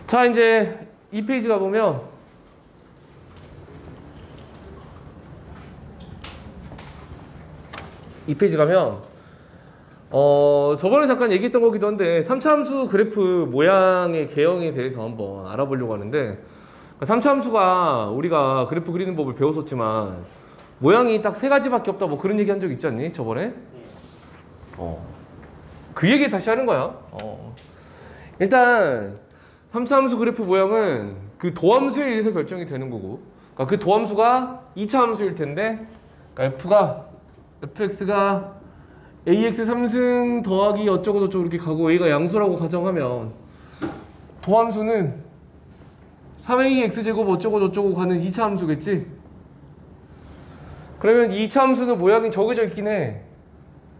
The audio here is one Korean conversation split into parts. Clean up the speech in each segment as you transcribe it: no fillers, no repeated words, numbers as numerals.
자, 이제 이 페이지 가보면 이 페이지 가면 저번에 잠깐 얘기했던 거기도 한데 3차 함수 그래프 모양의 개형에 대해서 한번 알아보려고 하는데 3차 함수가 우리가 그래프 그리는 법을 배웠었지만 모양이 딱 세 가지밖에 없다 뭐 그런 얘기 한 적 있지 않니? 저번에? 그 얘기 다시 하는 거야. 일단 3차 함수 그래프 모양은 그 도함수에 의해서 결정이 되는 거고, 그러니까 그 도함수가 2차 함수일 텐데, 그러니까 fx가 ax 3승 더하기 어쩌고 저쩌고 이렇게 가고 a가 양수라고 가정하면 도함수는 3ax 제곱 어쩌고 저쩌고 가는 2차 함수겠지? 그러면 2차 함수는 모양이 정해져 있긴 해.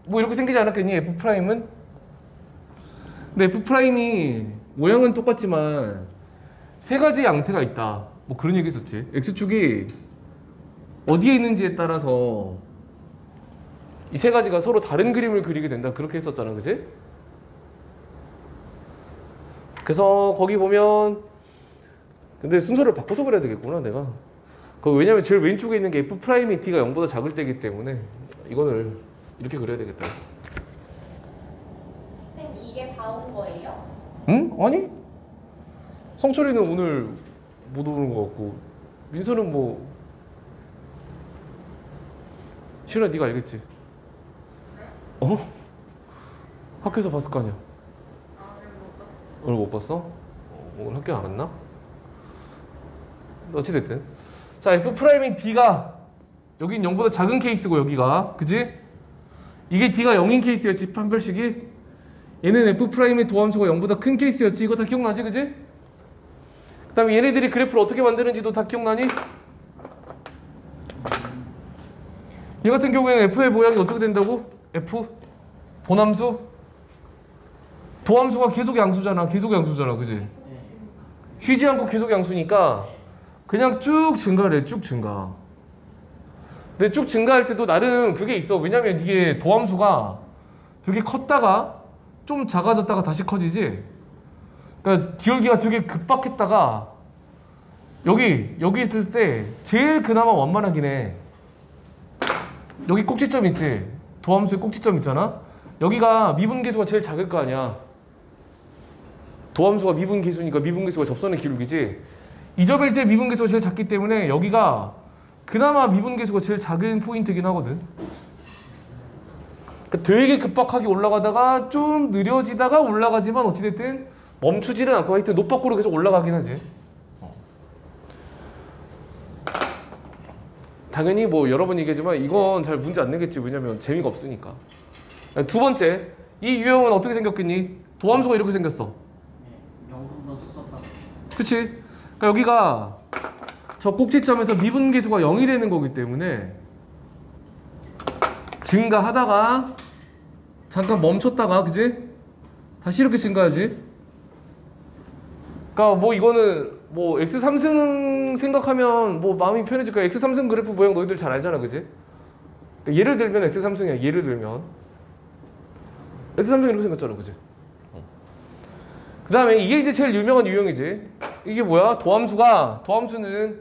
뭐 이렇게 생기지 않았겠니? f'은? 근데 f'이 모양은 똑같지만 세 가지 양태가 있다. 뭐 그런 얘기 있었지. x축이 어디에 있는지에 따라서 이 세 가지가 서로 다른 그림을 그리게 된다. 그렇게 했었잖아. 그지? 그래서 거기 보면 근데 순서를 바꿔서 그려야 되겠구나 내가. 왜냐면 제일 왼쪽에 있는 게 f'이 t가 0보다 작을 때이기 때문에 이거를 이렇게 그려야 되겠다. 선생님 이게 다 온 거예요? 응? 아니? 성철이는 오늘 못 오는 것 같고 민서는 뭐 시연아 네가 알겠지? 학교에서 봤을 거 아니야? 오늘 못 봤어? 오늘 학교 안 갔나? 어찌됐든 자 f'인 d가 여긴 0보다 작은 케이스고 여기가 그지? 이게 d가 0인 케이스였지 판별식이 얘는 f'의 도함수가 0보다 큰 케이스였지 이거 다 기억나지 그지? 그 다음에 얘네들이 그래프를 어떻게 만드는지도 다 기억나니? 얘 같은 경우에는 f의 모양이 어떻게 된다고? f 본함수 도함수가 계속 양수잖아 그지? 쉬지 않고 계속 양수니까 그냥 쭉 증가를 해 쭉 증가. 근데 쭉 증가할 때도 나름 그게 있어. 왜냐면 이게 도함수가 되게 컸다가 좀 작아졌다가 다시 커지지. 그러니까 기울기가 되게 급박했다가 여기 있을 때 제일 그나마 완만하긴 해. 여기 꼭지점 있지. 도함수의 꼭지점 있잖아. 여기가 미분계수가 제일 작을 거 아니야. 도함수가 미분계수니까 미분계수가 접선의 기울기지. 이 점일 때 미분계수가 제일 작기 때문에 여기가 그나마 미분계수가 제일 작은 포인트긴 하거든. 그러니까 되게 급박하게 올라가다가 좀 느려지다가 올라가지만 어찌됐든 멈추지는 않고 하여튼 높박구로 계속 올라가긴 하지. 당연히 뭐 여러 번 얘기하지만 이건 잘 문제 안 내겠지. 왜냐면 재미가 없으니까. 두 번째, 이 유형은 어떻게 생겼겠니? 도함수가 이렇게 생겼어. 그치? 그러니까 여기가 저 꼭지점에서 미분계수가 0이 되는 거기 때문에 증가하다가 잠깐 멈췄다가 그지? 다시 이렇게 증가하지? 그러니까 뭐 이거는 뭐 x3승 생각하면 뭐 마음이 편해질 거야. x3승 그래프 모양 너희들 잘 알잖아 그지? 그러니까 예를 들면 x3승이야. 예를 들면 x3승 이렇게 생겼잖아 그지? 그 다음에 이게 이제 제일 유명한 유형이지. 이게 뭐야? 도함수는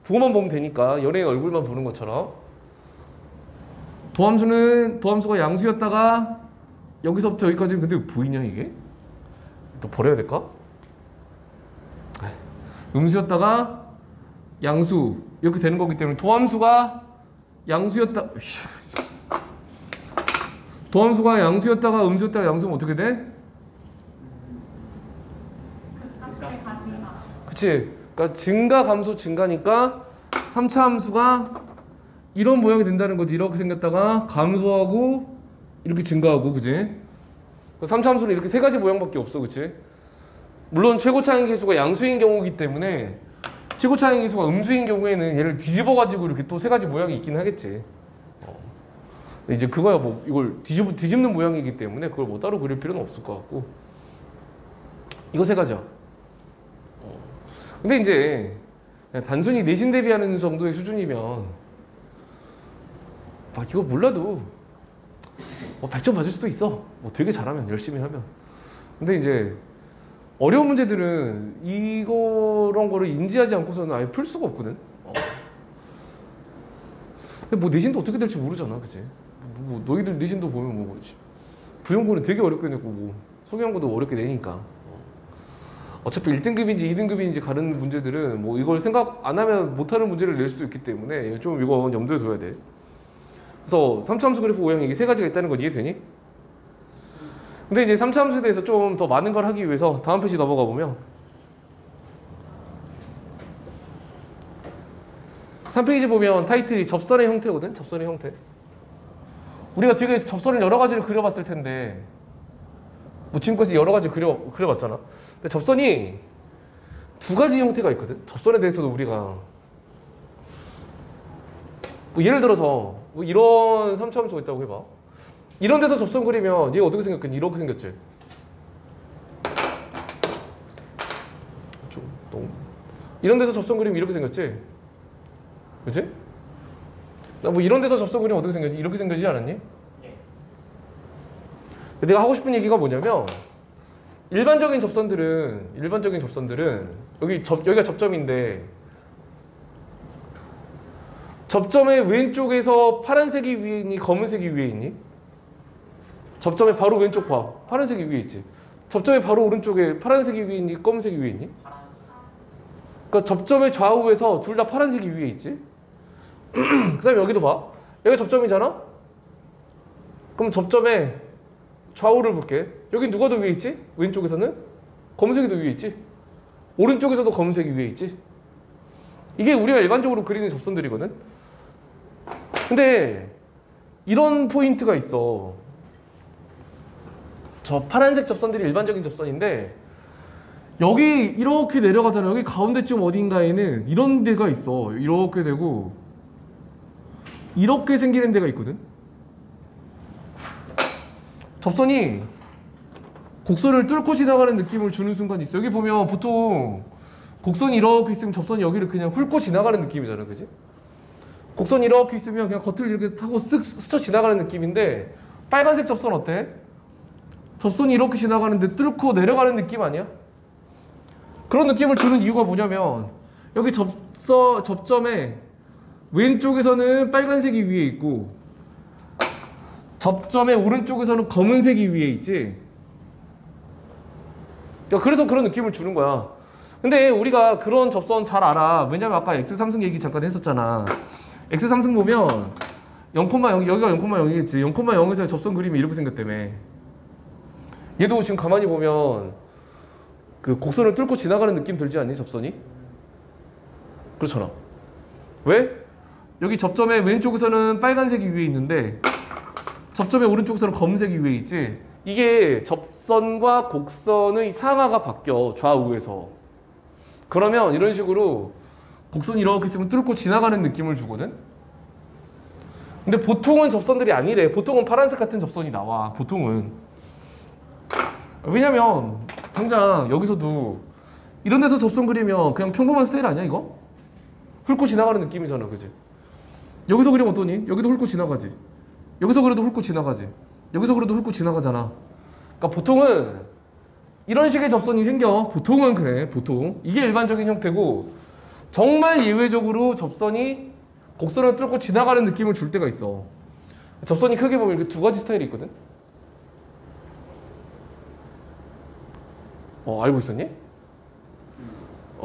부호만 보면 되니까 연예인 얼굴만 보는 것처럼 도함수가 양수였다가 여기서부터 여기까지는 근데 보이냐 이게? 또 버려야 될까? 음수였다가 양수 이렇게 되는 거기 때문에 도함수가 양수였다가 음수였다가 양수면 어떻게 돼? 그치? 그러니까 증가 감소 증가니까 3차 함수가 이런 모양이 된다는 거지. 이렇게 생겼다가 감소하고 이렇게 증가하고 그지? 3차 함수는 이렇게 세 가지 모양밖에 없어 그치? 물론 최고 차항 계수가 양수인 경우이기 때문에 최고 차항 계수가 음수인 경우에는 얘를 뒤집어 가지고 이렇게 또 세 가지 모양이 있긴 하겠지. 근데 이제 그거야 뭐 이걸 뒤집는 모양이기 때문에 그걸 뭐 따로 그릴 필요는 없을 것 같고 이거 세 가지야. 근데 이제 그냥 단순히 내신 대비하는 정도의 수준이면 막 이거 몰라도 뭐 100점 맞을 수도 있어. 뭐 되게 잘하면 열심히 하면. 근데 이제 어려운 문제들은 이런 거를 인지하지 않고서는 아예 풀 수가 없거든. 근데 뭐 내신도 어떻게 될지 모르잖아, 그치? 뭐 너희들 내신도 보면 뭐 부영고는 되게 어렵게 내고 뭐 소경고도 어렵게 내니까. 어차피 1등급인지 2등급인지 가는 문제들은 뭐 이걸 생각 안 하면 못하는 문제를 낼 수도 있기 때문에 좀 이건 염두에 둬야 돼. 그래서 3차 함수 그래프 오형 이게 세 가지가 있다는 건 이해되니? 근데 이제 3차 함수에 대해서 좀 더 많은 걸 하기 위해서 다음 페이지 넘어가 보면 3페이지 보면 타이틀이 접선의 형태거든? 접선의 형태. 우리가 되게 접선을 여러 가지를 그려봤을 텐데 뭐 지금까지 여러 가지 그려봤잖아. 근데 접선이 두 가지 형태가 있거든. 접선에 대해서도 우리가 뭐 예를 들어서 뭐 이런 3차 함수가 있다고 해봐. 이런 데서 접선 그리면 얘가 어떻게 생겼겠니? 이렇게 생겼지. 좀 너무 이런 데서 접선 그리면 이렇게 생겼지. 그치? 나 뭐 이런 데서 접선 그리면 어떻게 생겼지? 이렇게 생기지 않았니? 내가 하고 싶은 얘기가 뭐냐면 일반적인 접선들은 여기가 접점인데 접점의 왼쪽에서 파란색이 위에 있니? 검은색이 위에 있니? 접점의 바로 왼쪽 봐. 파란색이 위에 있지. 접점의 바로 오른쪽에 파란색이 위에 있니? 검은색이 위에 있니? 그러니까 접점의 좌우에서 둘 다 파란색이 위에 있지. 그 다음에 여기도 봐. 여기 접점이잖아? 그럼 접점의 좌우를 볼게. 여기 누가 더 위에 있지? 왼쪽에서는? 검은색이 더 위에 있지. 오른쪽에서도 검은색이 위에 있지. 이게 우리가 일반적으로 그리는 접선들이거든. 근데 이런 포인트가 있어. 저 파란색 접선들이 일반적인 접선인데 여기 이렇게 내려가잖아. 여기 가운데쯤 어딘가에는 이런 데가 있어. 이렇게 되고 이렇게 생기는 데가 있거든. 접선이 곡선을 뚫고 지나가는 느낌을 주는 순간이 있어. 여기 보면 보통 곡선이 이렇게 있으면 접선이 여기를 그냥 훑고 지나가는 느낌이잖아, 그지? 곡선이 이렇게 있으면 그냥 겉을 이렇게 타고 쓱 스쳐 지나가는 느낌인데 빨간색 접선 어때? 접선이 이렇게 지나가는데 뚫고 내려가는 느낌 아니야? 그런 느낌을 주는 이유가 뭐냐면 여기 접점의 왼쪽에서는 빨간색이 위에 있고 접점의 오른쪽에서는 검은색이 위에 있지. 그래서 그런 느낌을 주는 거야. 근데 우리가 그런 접선 잘 알아. 왜냐면 아까 x3승 얘기 잠깐 했었잖아. x3승 보면 0,0 여기가 0,0이겠지. 0,0에서 접선 그림이 이렇게 생겼다며. 얘도 지금 가만히 보면 그 곡선을 뚫고 지나가는 느낌 들지 않니? 접선이? 그렇잖아. 왜? 여기 접점의 왼쪽에서는 빨간색이 위에 있는데 접점의 오른쪽에서는 검은색이 위에 있지. 이게 접선과 곡선의 상하가 바뀌어, 좌우에서. 그러면 이런 식으로 곡선이 이렇게 있으면 뚫고 지나가는 느낌을 주거든. 근데 보통은 접선들이 아니래. 보통은 파란색 같은 접선이 나와. 보통은. 왜냐면 당장 여기서도 이런 데서 접선 그리면 그냥 평범한 스타일 아니야, 이거? 훑고 지나가는 느낌이잖아, 그지? 여기서 그리면 어떠니? 여기도 훑고 지나가지. 여기서 그래도 훑고 지나가지. 여기서 그래도 훑고 지나가잖아. 그러니까 보통은 이런 식의 접선이 생겨. 보통은 그래. 보통. 이게 일반적인 형태고 정말 예외적으로 접선이 곡선을 뚫고 지나가는 느낌을 줄 때가 있어. 접선이 크게 보면 이렇게 두 가지 스타일이 있거든. 알고 있었니?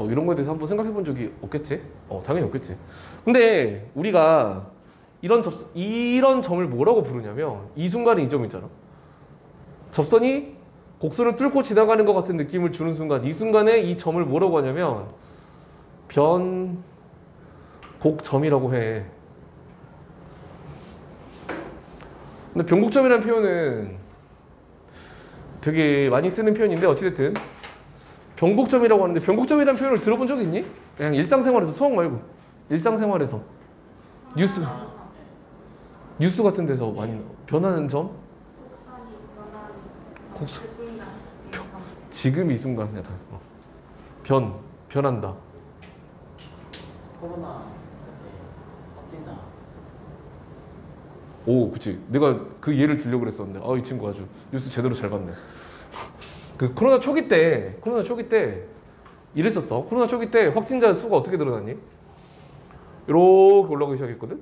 이런 거에 대해서 한번 생각해 본 적이 없겠지? 당연히 없겠지. 근데 우리가 이런 점을 뭐라고 부르냐면 이 순간에 이 점 있잖아. 접선이 곡선을 뚫고 지나가는 것 같은 느낌을 주는 순간, 이 순간에 이 점을 뭐라고 하냐면 변곡점이라고 해. 근데 변곡점이라는 표현은 되게 많이 쓰는 표현인데 어찌됐든 변곡점이라고 하는데 변곡점이라는 표현을 들어본 적 있니? 그냥 일상생활에서, 수학 말고 일상생활에서 뉴스 같은 데서 많이 변하는 점? 곡선 지금 이 순간 약간 변한다. 코로나 그때 버틴다. 오, 그치. 내가 그 예를 들려고 그랬었는데 이 친구 아주 뉴스 제대로 잘 봤네. 그 코로나 초기 때 이랬었어. 코로나 초기 때 확진자 수가 어떻게 늘어났니? 이렇게 올라가기 시작했거든.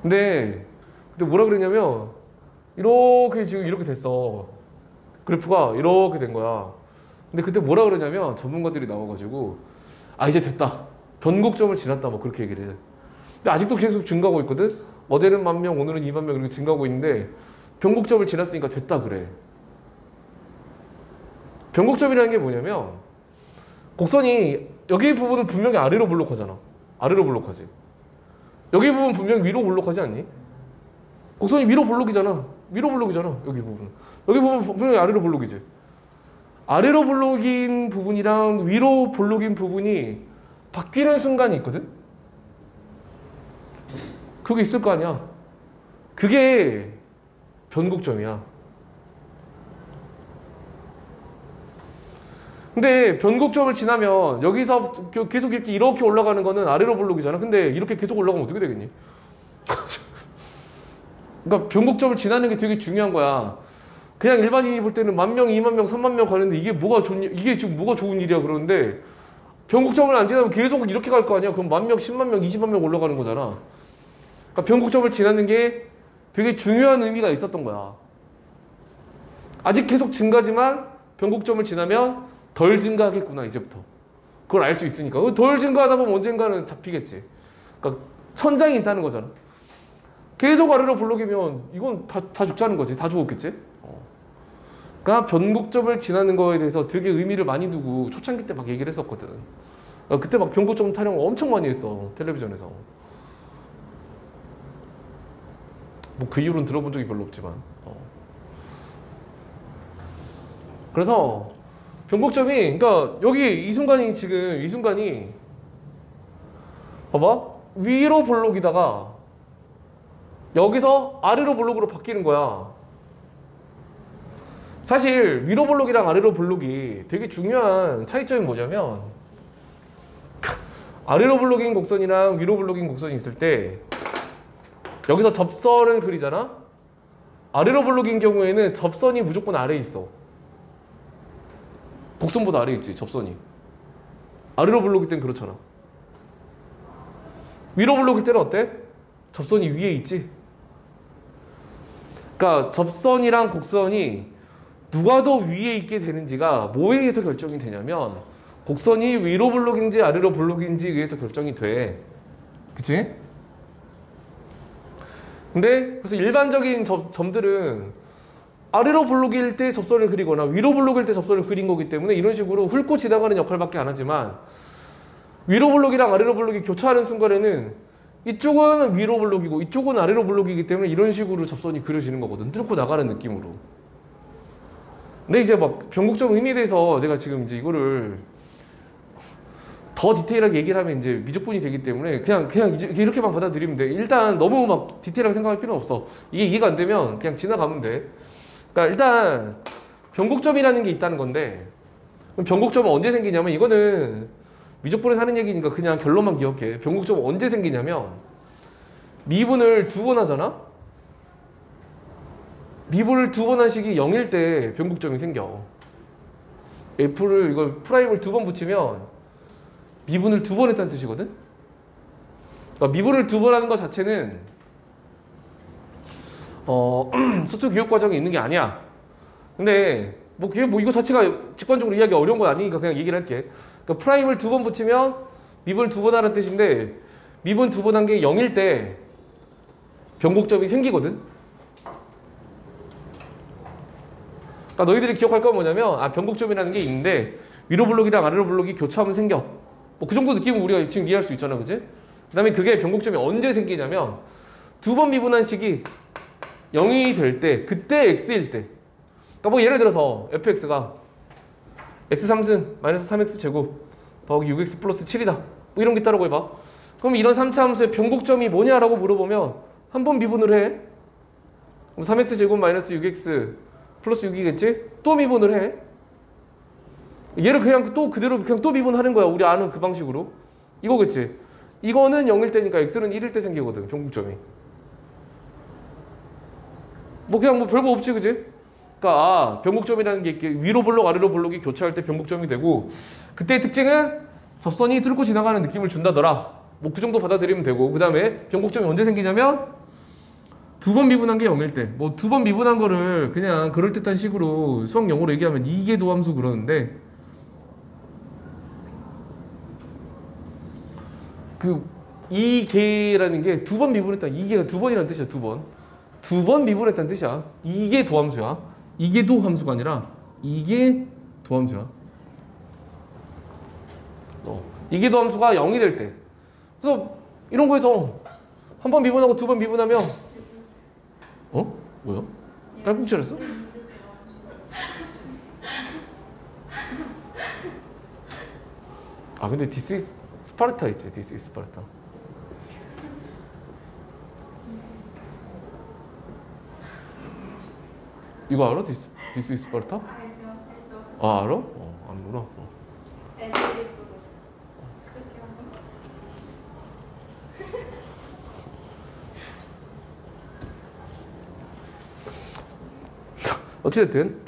근데 그때 뭐라 그랬냐면 이렇게 지금 이렇게 됐어. 그래프가 이렇게 된 거야. 근데 그때 뭐라 그러냐면 전문가들이 나와가지고 아 이제 됐다. 변곡점을 지났다 뭐 그렇게 얘기를 해. 근데 아직도 계속 증가하고 있거든. 어제는 10,000명, 오늘은 20,000명 이렇게 증가하고 있는데 변곡점을 지났으니까 됐다 그래. 변곡점이라는 게 뭐냐면 곡선이 여기 부분은 분명히 아래로 블록하잖아. 아래로 블록하지. 여기 부분 분명히 위로 블록하지 않니? 곡선이 위로 블록이잖아. 위로 블록이잖아. 여기 부분. 여기 부분 분명히 아래로 블록이지. 아래로 블록인 부분이랑 위로 블록인 부분이 바뀌는 순간이 있거든? 그게 있을 거 아니야. 그게 변곡점이야. 근데 변곡점을 지나면 여기서 계속 이렇게 올라가는 거는 아래로 블록이잖아. 근데 이렇게 계속 올라가면 어떻게 되겠니? 그러니까 변곡점을 지나는 게 되게 중요한 거야. 그냥 일반인이 볼 때는 10,000명, 20,000명, 30,000명 가는데 이게 뭐가 이게 지금 뭐가 좋은 일이야 그러는데 변곡점을 안 지나면 계속 이렇게 갈 거 아니야. 그럼 10,000명, 100,000명, 200,000명 올라가는 거잖아. 그러니까 변곡점을 지나는 게 되게 중요한 의미가 있었던 거야. 아직 계속 증가지만 변곡점을 지나면 덜 증가하겠구나 이제부터. 그걸 알 수 있으니까. 덜 증가하다 보면 언젠가는 잡히겠지. 그러니까 천장이 있다는 거잖아. 계속 아래로 블록이면 이건 다 죽자는 거지. 다 죽었겠지. 그러니까 변곡점을 지나는 거에 대해서 되게 의미를 많이 두고 초창기 때 막 얘기를 했었거든. 그때 막 변곡점 타령을 엄청 많이 했어. 텔레비전에서. 뭐 그 이후로는 들어본 적이 별로 없지만. 그래서 변곡점이 그러니까 여기 이 순간이 봐봐. 위로 블록이다가 여기서 아래로 블록으로 바뀌는 거야. 사실 위로 블록이랑 아래로 블록이 되게 중요한 차이점이 뭐냐면 아래로 블록인 곡선이랑 위로 블록인 곡선이 있을 때 여기서 접선을 그리잖아? 아래로 블록인 경우에는 접선이 무조건 아래에 있어. 곡선보다 아래에 있지, 접선이. 아래로 블록일 땐 그렇잖아. 위로 블록일 때는 어때? 접선이 위에 있지. 그러니까 접선이랑 곡선이 누가 더 위에 있게 되는지가 뭐에 의해서 결정이 되냐면 곡선이 위로 블록인지 아래로 블록인지에 의해서 결정이 돼. 그치? 근데 그래서 일반적인 점들은 아래로 블록일 때 접선을 그리거나 위로 블록일 때 접선을 그린 거기 때문에 이런 식으로 훑고 지나가는 역할밖에 안 하지만 위로 블록이랑 아래로 블록이 교차하는 순간에는 이쪽은 위로 블록이고 이쪽은 아래로 블록이기 때문에 이런 식으로 접선이 그려지는 거거든. 뚫고 나가는 느낌으로. 근데 이제 막 변곡점 의미에 대해서 내가 지금 이제 이거를 더 디테일하게 얘기를 하면 이제 미적분이 되기 때문에 그냥 이제 이렇게만 받아들이면 돼. 일단 너무 막 디테일하게 생각할 필요는 없어. 이게 이해가 안 되면 그냥 지나가면 돼. 그러니까 일단 변곡점이라는 게 있다는 건데 그럼 변곡점은 언제 생기냐면 이거는 미적분에서 하는 얘기니까 그냥 결론만 기억해. 변곡점은 언제 생기냐면 미분을 2번 하잖아? 미분을 2번 한 식이 0일 때 변곡점이 생겨. F를 이걸 프라임을 2번 붙이면 미분을 2번 했다는 뜻이거든? 그러니까 미분을 2번 하는 것 자체는 수투 교육 과정에 있는 게 아니야. 근데 뭐 이거 자체가 직관적으로 이해하기 어려운 건 아니니까 그냥 얘기를 할게. 그러니까 프라임을 2번 붙이면 미분을 2번 하는 뜻인데 미분 2번 한 게 0일 때 변곡점이 생기거든? 그러니까 너희들이 기억할 건 뭐냐면 변곡점이라는 게 있는데 위로 블록이랑 아래로 블록이 교차하면 생겨. 뭐 그 정도 느낌은 우리가 지금 이해할 수 있잖아, 그지? 그 다음에 그게 변곡점이 언제 생기냐면 2번 미분한 식이 0이 될 때, 그때 x일 때. 그러니까 뭐 예를 들어서 fx가 x3승 마이너스 3x 제곱 더하기 6x 플러스 7이다. 뭐 이런 게 있다라고 해봐. 그럼 이런 3차 함수의 변곡점이 뭐냐라고 물어보면 한 번 미분을 해. 그럼 3x 제곱 마이너스 6x 플러스 6이겠지? 또 미분을 해. 얘를 그냥 또 그대로 그냥 또 미분하는 거야. 우리 아는 그 방식으로. 이거겠지? 이거는 0일 때니까 x는 1일 때 생기거든. 변곡점이. 뭐 그냥 뭐 별거 없지, 그지? 그러니까 그러니까 변곡점이라는 게 이렇게 위로 볼록 아래로 볼록이 교차할 때 변곡점이 되고 그때의 특징은 접선이 뚫고 지나가는 느낌을 준다더라. 뭐 그 정도 받아들이면 되고 그 다음에 변곡점이 언제 생기냐면 두 번 미분한 게 0일 때 뭐 두 번 미분한 거를 그냥 그럴듯한 식으로 수학 용어로 얘기하면 이계도함수 그러는데 그 이계라는 게 두 번 미분했다. 이계가 두 번이라는 뜻이야. 두 번 미분했다는 뜻이야. 이게 도함수야. 이게 도함수가 아니라 이게 도함수야. 이게 도함수가 0이 될 때. 그래서 이런 거에서 한 번 미분하고 두 번 미분하면 뭐야? 딸꾹질했어? 아 근데 this is 스파르타 있지. this is 스파르타. 이거 알아? this is 스파르타? 알죠, 알죠. 아 알아? 아니구나. 애드립으로 그렇게 하는 거. 어찌됐든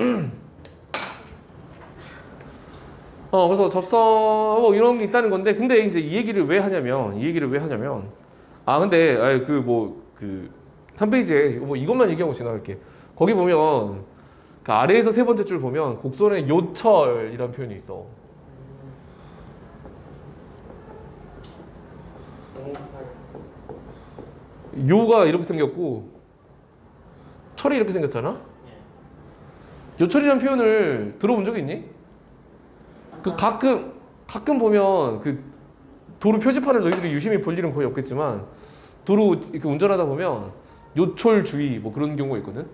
그래서 접선 뭐 이런 게 있다는 건데 근데 이제 이 얘기를 왜 하냐면 근데 그 3페이지에 뭐 이것만 얘기하고 지나갈게. 거기 보면 그 아래에서 세 번째 줄 보면 곡선의 요철이라는 표현이 있어. 요가 이렇게 생겼고 철이 이렇게 생겼잖아. 요철이라는 표현을 들어본 적 있니? 그 가끔 보면 그 도로 표지판을 너희들이 유심히 볼 일은 거의 없겠지만 도로 이렇게 운전하다 보면 요철주의 뭐 그런 경우가 있거든.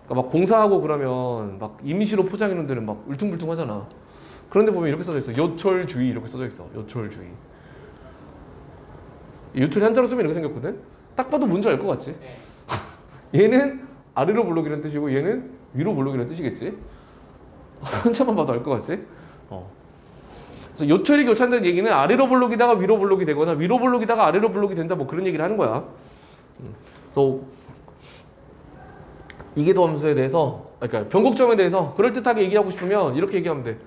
그러니까 막 공사하고 그러면 막 임시로 포장해 놓은 데는 막 울퉁불퉁하잖아. 그런데 보면 이렇게 써져 있어. 요철주의 이렇게 써져 있어. 요철주의. 요철이 한자로 쓰면 이렇게 생겼거든. 딱 봐도 뭔지 알 것 같지? 얘는 아래로 볼록이라는 뜻이고 얘는 위로 볼록이라는 뜻이겠지? 한자만 봐도 알 것 같지? 그래서 요철이 교차한다는 얘기는 아래로 볼록이다가 위로 볼록이 되거나 위로 볼록이다가 아래로 볼록이 된다 뭐 그런 얘기를 하는 거야. 그래서 이계도함수에 대해서 그러니까 변곡점에 대해서 그럴듯하게 얘기하고 싶으면 이렇게 얘기하면 돼.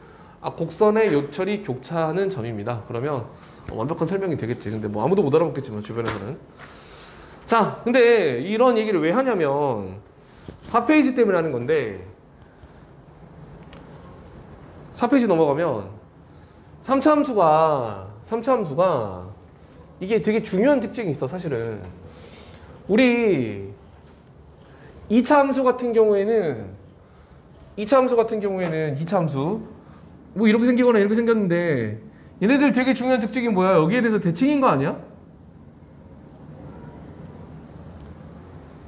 곡선의 요철이 교차하는 점입니다. 그러면 완벽한 설명이 되겠지. 근데 뭐 아무도 못 알아먹겠지만 주변에서는. 자, 근데 이런 얘기를 왜 하냐면 4페이지 때문에 하는 건데 4페이지 넘어가면 3차 함수가 이게 되게 중요한 특징이 있어. 사실은 우리 2차 함수 같은 경우에는 2차 함수 뭐 이렇게 생기거나 이렇게 생겼는데 얘네들 되게 중요한 특징이 뭐야? 여기에 대해서 대칭인 거 아니야?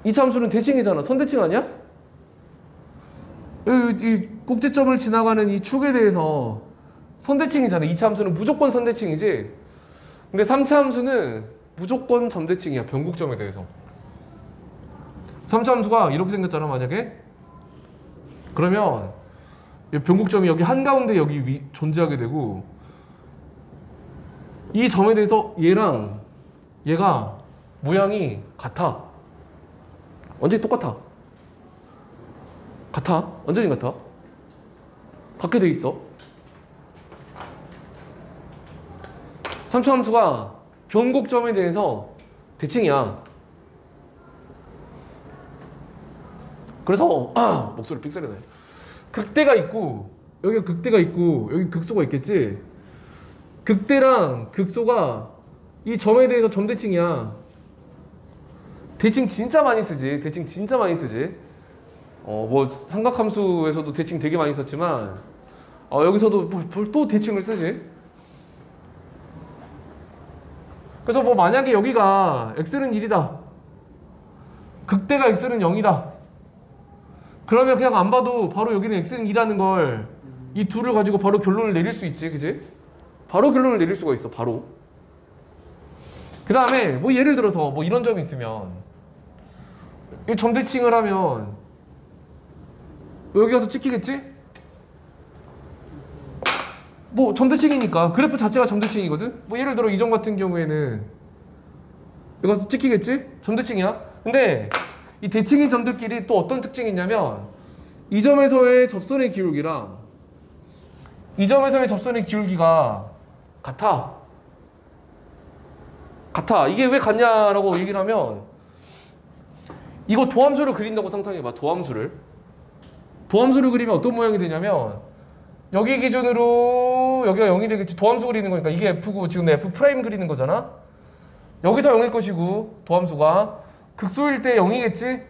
2차 함수는 대칭이잖아. 선대칭 아니야? 이 꼭지점을 지나가는 이 축에 대해서 선대칭이잖아. 2차 함수는 무조건 선대칭이지. 근데 3차 함수는 무조건 점대칭이야. 변곡점에 대해서. 3차 함수가 이렇게 생겼잖아. 만약에 그러면 이 변곡점이 여기 한가운데 여기 존재하게 되고 이 점에 대해서 얘랑 얘가 모양이 같아. 완전히 똑같아. 완전히 같아. 같게 돼 있어. 3차 함수가 변곡점에 대해서 대칭이야. 그래서 목소리 삑사리 나네. 극대가 있고 여기 극대가 있고 여기 극소가 있겠지. 극대랑 극소가 이 점에 대해서 점대칭이야. 대칭 진짜 많이 쓰지. 뭐 삼각함수에서도 대칭 되게 많이 썼지만 여기서도 또 대칭을 쓰지. 그래서 뭐 만약에 여기가 x는 1이다. 극대가 x는 0이다. 그러면 그냥 안 봐도 바로 여기는 x는 2라는 걸 이 둘을 가지고 바로 결론을 내릴 수 있지. 그지? 바로 결론을 내릴 수가 있어. 바로. 그 다음에 뭐 예를 들어서 뭐 이런 점이 있으면 이 점대칭을 하면 여기 가서 찍히겠지? 뭐 점대칭이니까 그래프 자체가 점대칭이거든? 뭐 예를 들어 이 점 같은 경우에는 여기 가서 찍히겠지? 점대칭이야. 근데 이 대칭인 점들끼리 또 어떤 특징이 있냐면 이 점에서의 접선의 기울기랑 이 점에서의 접선의 기울기가 같아. 이게 왜 같냐라고 얘기를 하면 이거 도함수를 그린다고 상상해봐. 도함수를 그리면 어떤 모양이 되냐면 여기 기준으로 여기가 0이 되겠지. 도함수 그리는 거니까 이게 F고 지금 F 프라임 그리는 거잖아. 여기서 0일 것이고 도함수가 극소일 때 0이겠지.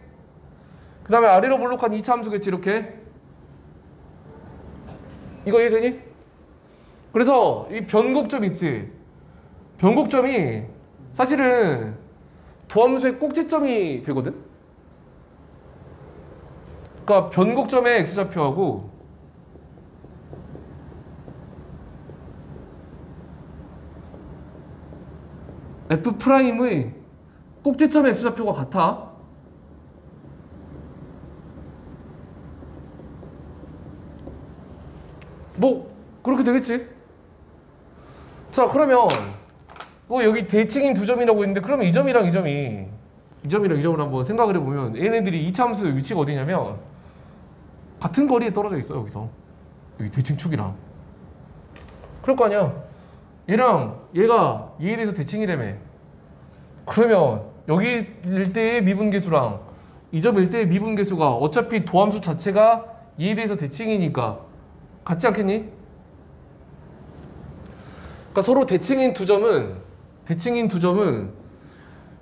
그 다음에 아래로 볼록한 2차 함수겠지. 이렇게 이거 이해되니? 그래서 이 변곡점 있지. 변곡점이 사실은 도함수의 꼭지점이 되거든. 그러니까 변곡점의 x좌표하고 F'의 꼭지점의 x좌표가 같아. 뭐 그렇게 되겠지. 자, 그러면 뭐 여기 대칭인 두 점이라고 했는데 그러면 이 점이랑 이 점을 한번 생각을 해보면 얘네들이 2차 함수 위치가 어디냐면 같은 거리에 떨어져 있어. 여기서 여기 대칭축이랑 그럴 거 아니야. 얘랑 얘가 얘에 대해서 대칭이라며. 그러면 여기 일대의 미분계수랑 이 점 일대의 미분계수가 어차피 도함수 자체가 얘에 대해서 대칭이니까 같지 않겠니? 그러니까 서로 대칭인 두 점은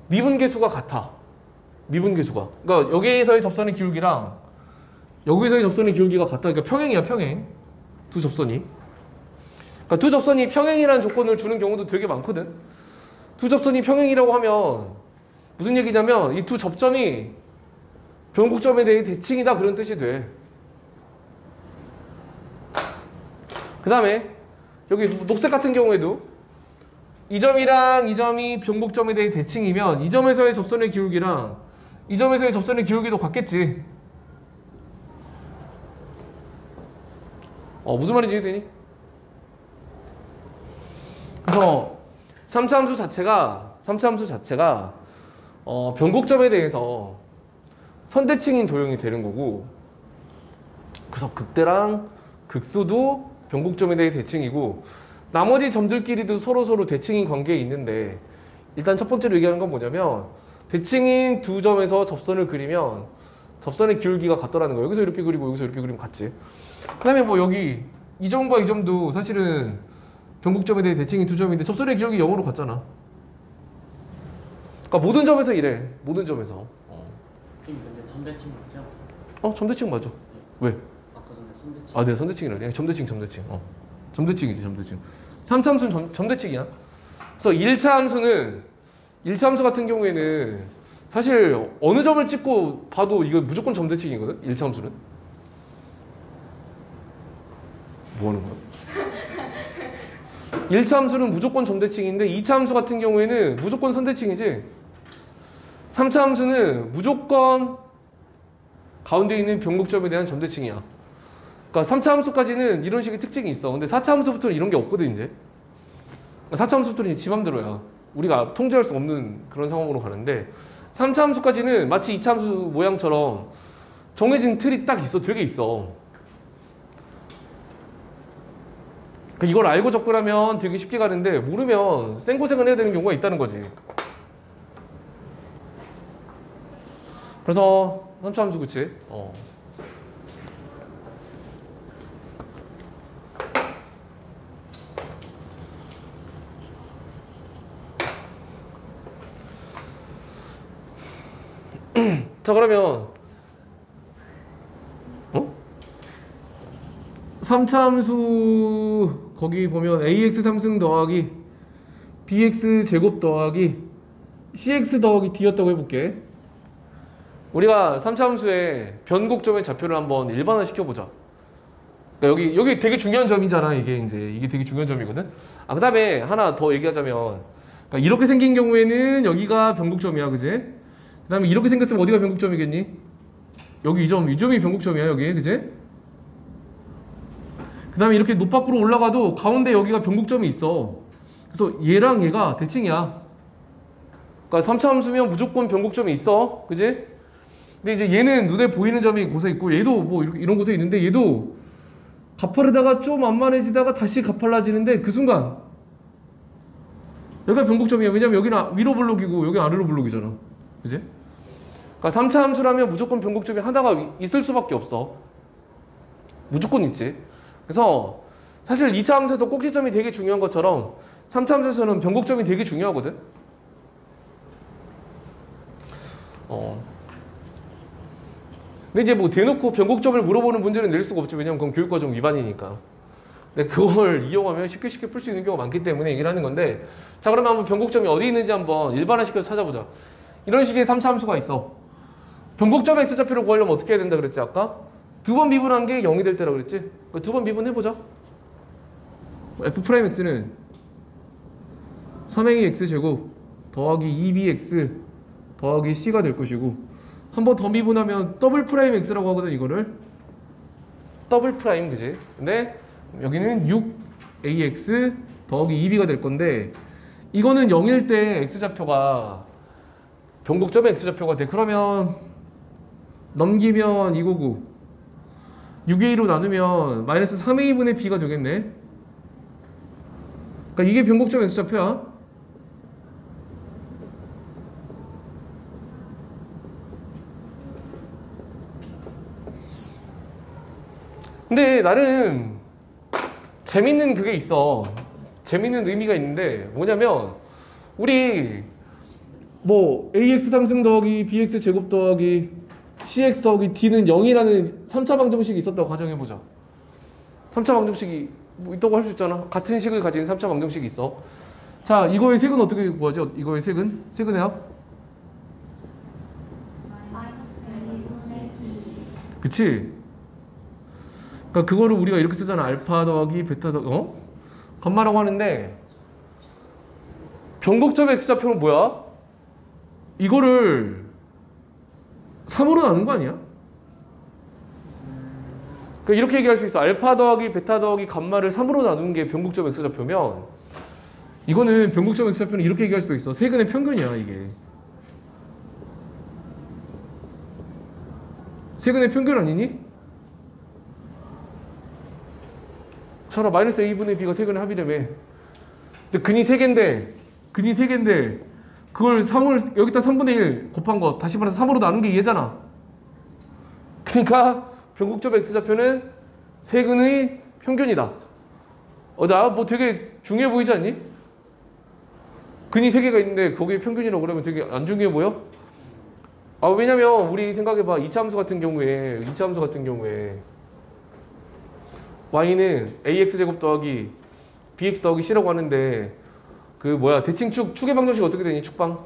미분계수가 같아. 미분계수가. 그러니까 여기에서의 접선의 기울기랑 여기서의 접선의 기울기가 같아. 그러니까 평행이야, 평행. 두 접선이. 그러니까 두 접선이 평행이라는 조건을 주는 경우도 되게 많거든. 두 접선이 평행이라고 하면 무슨 얘기냐면 이 두 접점이 변곡점에 대해 대칭이다 그런 뜻이 돼. 그 다음에 여기 녹색 같은 경우에도 이 점이랑 이 점이 변곡점에 대해 대칭이면 이 점에서의 접선의 기울기랑 이 점에서의 접선의 기울기도 같겠지. 무슨 말인지 이해되니? 그래서 3차 함수 자체가 변곡점에 대해서 선대칭인 도형이 되는 거고, 그래서 극대랑 극소도 변곡점에 대해 대칭이고 나머지 점들끼리도 서로 대칭인 관계에 있는데, 일단 첫 번째로 얘기하는 건 뭐냐면 대칭인 두 점에서 접선을 그리면 접선의 기울기가 같더라는 거예요. 여기서 이렇게 그리고 여기서 이렇게 그리면 같지. 그 다음에 뭐 여기 이 점과 이 점도 사실은 변곡점에 대해 대칭인 두 점인데 접선의 기울기 0으로 같잖아. 그러니까 모든 점에서 이래. 모든 점에서. 선생님 근데 점대칭 맞죠? 점대칭 맞아. 왜? 아까 전에 선대칭. 네, 선대칭이라네. 점대칭. 점대칭이지, 점대칭. 3차 함수는 점대칭이야. 그래서 1차 함수 같은 경우에는 사실 어느 점을 찍고 봐도 이거 무조건 점대칭이거든. 1차 함수는. 뭐 하는 거야? 1차 함수는 무조건 점대칭인데 2차 함수 같은 경우에는 무조건 선대칭이지. 3차 함수는 무조건 가운데 있는 변곡점에 대한 점대칭이야. 그러니까 3차 함수까지는 이런 식의 특징이 있어. 근데 4차 함수부터는 이런 게 없거든 이제. 4차 함수부터는 이제 지 맘대로야. 우리가 통제할 수 없는 그런 상황으로 가는데 3차 함수까지는 마치 2차 함수 모양처럼 정해진 틀이 딱 있어. 되게 있어. 그러니까 이걸 알고 접근하면 되게 쉽게 가는데 모르면 생고생을 해야 되는 경우가 있다는 거지. 그래서 3차 함수 그치? 자, 그러면 3차 함수 거기 보면 ax 3승 더하기 bx 제곱 더하기 cx 더하기 d였다고 해볼게. 우리가 3차 함수의 변곡점의 좌표를 한번 일반화 시켜보자. 그러니까 여기 되게 중요한 점이잖아. 이게 되게 중요한 점이거든. 그 다음에 하나 더 얘기하자면, 그러니까 이렇게 생긴 경우에는 여기가 변곡점이야, 그지? 그 다음에 이렇게 생겼으면 어디가 변곡점이겠니? 여기 이 점이 변곡점이야, 여기, 그지? 그 다음에 이렇게 높 밖으로 올라가도 가운데 여기가 변곡점이 있어. 그래서 얘랑 얘가 대칭이야. 그러니까 3차 함수면 무조건 변곡점이 있어, 그지? 근데 이제 얘는 눈에 보이는 점이 곳에 있고 얘도 뭐 이런 곳에 있는데 얘도 가파르다가 좀 완만해지다가 다시 가팔라지는데 그 순간 여기가 변곡점이야. 왜냐면 여기는 위로 블록이고 여기 아래로 블록이잖아. 그지? 그러니까 3차 함수라면 무조건 변곡점이 하나가 있을 수밖에 없어. 무조건 있지. 그래서 사실 2차 함수에서 꼭지점이 되게 중요한 것처럼 3차 함수에서는 변곡점이 되게 중요하거든. 근데 이제 뭐 대놓고 변곡점을 물어보는 문제는 낼 수가 없지. 왜냐면 그건 교육과정 위반이니까. 근데 그걸 이용하면 쉽게 풀 수 있는 경우가 많기 때문에 얘기를 하는 건데, 자 그러면 한번 변곡점이 어디 있는지 한번 일반화시켜서 찾아보자. 이런 식의 3차 함수가 있어. 변곡점 x좌표를 구하려면 어떻게 해야 된다 그랬지 아까? 두 번 미분한 게 0이 될 때라고 그랬지? 두 번 미분해보자. f'x는 3a x제곱 더하기 2bx 더하기 c가 될 것이고, 한 번 더 미분하면 더블 프라임 x라고 하거든. 이거를 더블 프라임, 그지? 근데 여기는 6ax 더하기 2b가 될 건데, 이거는 0일 때 x좌표가 변곡점의 x좌표가 돼. 그러면 넘기면 이거고 6a로 나누면 마이너스 3a분의 b가 되겠네. 그러니까 이게 변곡점 x좌표야. 근데 나름 재밌는 그게 있어. 재밌는 의미가 있는데 뭐냐면, 우리 뭐 ax 3승 더하기 bx 제곱 더하기 cx 더하기 d는 0이라는 3차 방정식이 있었다고 가정해보자. 3차 방정식이 뭐 있다고 할 수 있잖아. 같은 식을 가진 3차 방정식이 있어. 자, 이거의 색은 어떻게 구하죠? 이거의 색은? 색은의 합? 그치? 그러니까 그거를 우리가 이렇게 쓰잖아. 알파 더하기 베타 더하기 감마라고 하는데, 변곡점 x좌표는 뭐야? 이거를 3으로 나눈 거 아니야? 그러니까 이렇게 얘기할 수 있어. 알파 더하기 베타 더하기 감마를 3으로 나눈 게 변곡점 x좌표면, 이거는 변곡점 x좌표는 이렇게 얘기할 수도 있어. 세근의 평균이야 이게. 세근의 평균 아니니? 저라 마이너스 a분의 b가 세근의 합이라며. 근데 근이 3개인데 그걸 3을 여기다 3분의 1 곱한 거 다시 말해서 3으로 나눈 게 얘잖아. 그러니까 변곡점 x좌표는 세근의 평균이다. 나 뭐 되게 중요해 보이지 않니? 근이 3개가 있는데 거기에 평균이라고 그러면 되게 안 중요해 보여? 왜냐면 우리 생각해봐. 2차 함수 같은 경우에 y는 ax제곱 더하기 bx 더하기 c라고 하는데, 그 뭐야 대칭축 축의 방정식 어떻게 되니? 축방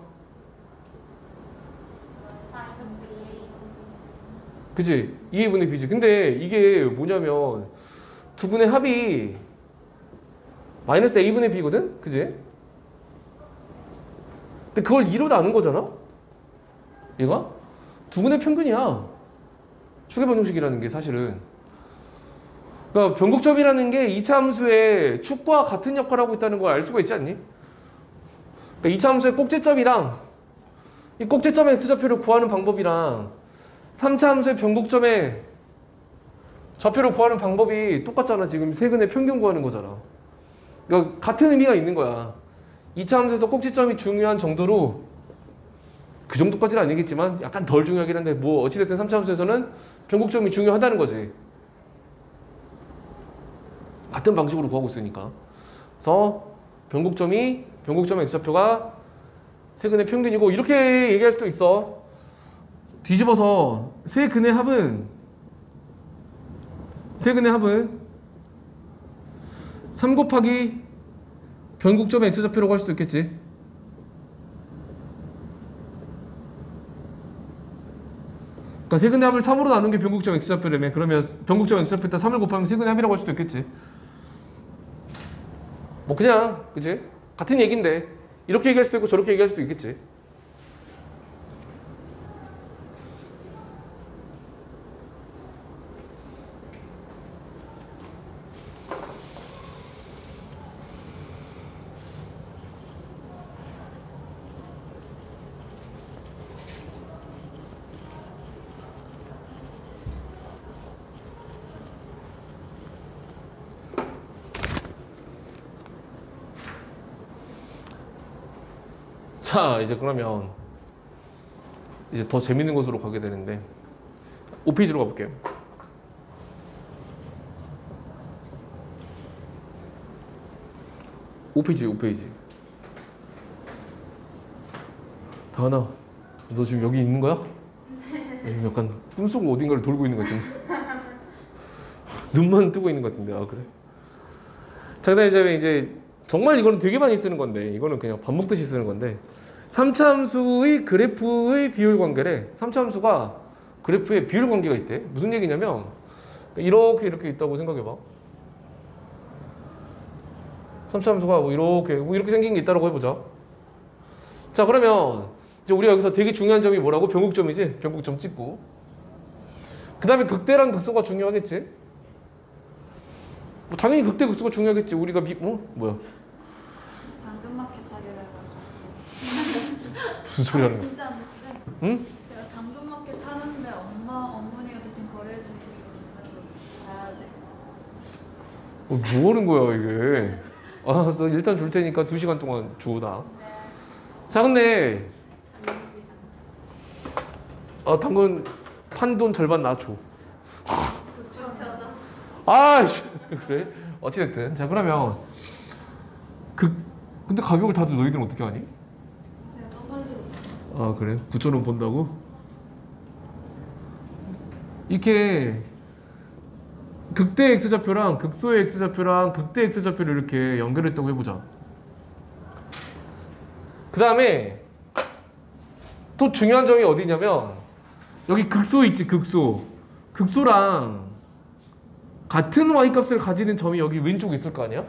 그치? 2a분의 b지. 근데 이게 뭐냐면 두 분의 합이 마이너스 a분의 b거든? 그치? 근데 그걸 2로 나눈 거잖아? 얘가? 두 분의 평균이야. 축의 방정식이라는 게 사실은. 그러니까 변곡점이라는 게 2차 함수의 축과 같은 역할을 하고 있다는 걸 알 수가 있지 않니? 그러니까 2차 함수의 꼭지점이랑 이 꼭지점의 x좌표를 구하는 방법이랑 3차 함수의 변곡점의 좌표를 구하는 방법이 똑같잖아. 지금 세근의 평균 구하는 거잖아. 그러니까 같은 의미가 있는 거야. 2차 함수에서 꼭지점이 중요한 정도로, 그 정도까지는 아니겠지만 약간 덜 중요하긴 한데, 뭐 어찌됐든 3차 함수에서는 변곡점이 중요하다는 거지. 같은 방식으로 구하고 있으니까. 그래서 변곡점의 x좌표가 세근의 평균이고, 이렇게 얘기할 수도 있어. 뒤집어서 세근의 합은 3 곱하기 변곡점의 x좌표라고 할 수도 있겠지. 그러니까 세근의 합을 3으로 나눈 게 변곡점 x좌표라며. 그러면 변곡점 x좌표에다 3을 곱하면 세근의 합이라고 할 수도 있겠지. 뭐 그냥 그치? 같은 얘기인데 이렇게 얘기할 수도 있고 저렇게 얘기할 수도 있겠지. 자, 이제 그러면 이제 더 재밌는 곳으로 가게 되는데 5페이지로 가볼게요. 오페이지. 다은아, 너 지금 여기 있는 거야? 지금 약간 꿈속 어딘가를 돌고 있는 것 같은데. 눈만 뜨고 있는 것 같은데. 아, 그래? 자, 그다음에 이제 정말 이거는 되게 많이 쓰는 건데, 이거는 그냥 밥 먹듯이 쓰는 건데, 3차 함수의 그래프의 비율 관계래. 3차 함수가 그래프에 비율 관계가 있대. 무슨 얘기냐면 이렇게 있다고 생각해봐. 3차 함수가 뭐 이렇게 생긴 게 있다고 해보자. 자, 그러면 이제 우리가 여기서 되게 중요한 점이 뭐라고? 변곡점이지? 변곡점 찍고. 그 다음에 극대랑 극소가 중요하겠지? 뭐 당연히 극대 극소가 중요하겠지. 우리가 뭐야? 당근마켓 하기로 해가지고. 무슨 소리 하는 거야? 진짜 안 됐어요. 응? 내가 당근마켓 하는데 어머니가 대신 거래해주시고 가야 돼. 뭐 하는 거야 이게? 알았어, 일단 줄 테니까 2시간 동안 줘 나. 자, 근데 당근 판 돈 절반 나 줘. 그렇잖아. 아이씨, 그래? 어찌됐든. 자, 그러면 근데 가격을 다들 너희들은 어떻게 하니? 제가 떠벌리고. 아, 그래? 9,000원 본다고? 이렇게 극대 X좌표랑 극소의 X좌표랑 극대 X좌표를 이렇게 연결했다고 해보자. 그 다음에 또 중요한 점이 어디냐면 여기 극소 있지, 극소. 극소랑 같은 Y값을 가지는 점이 여기 왼쪽에 있을 거 아니야?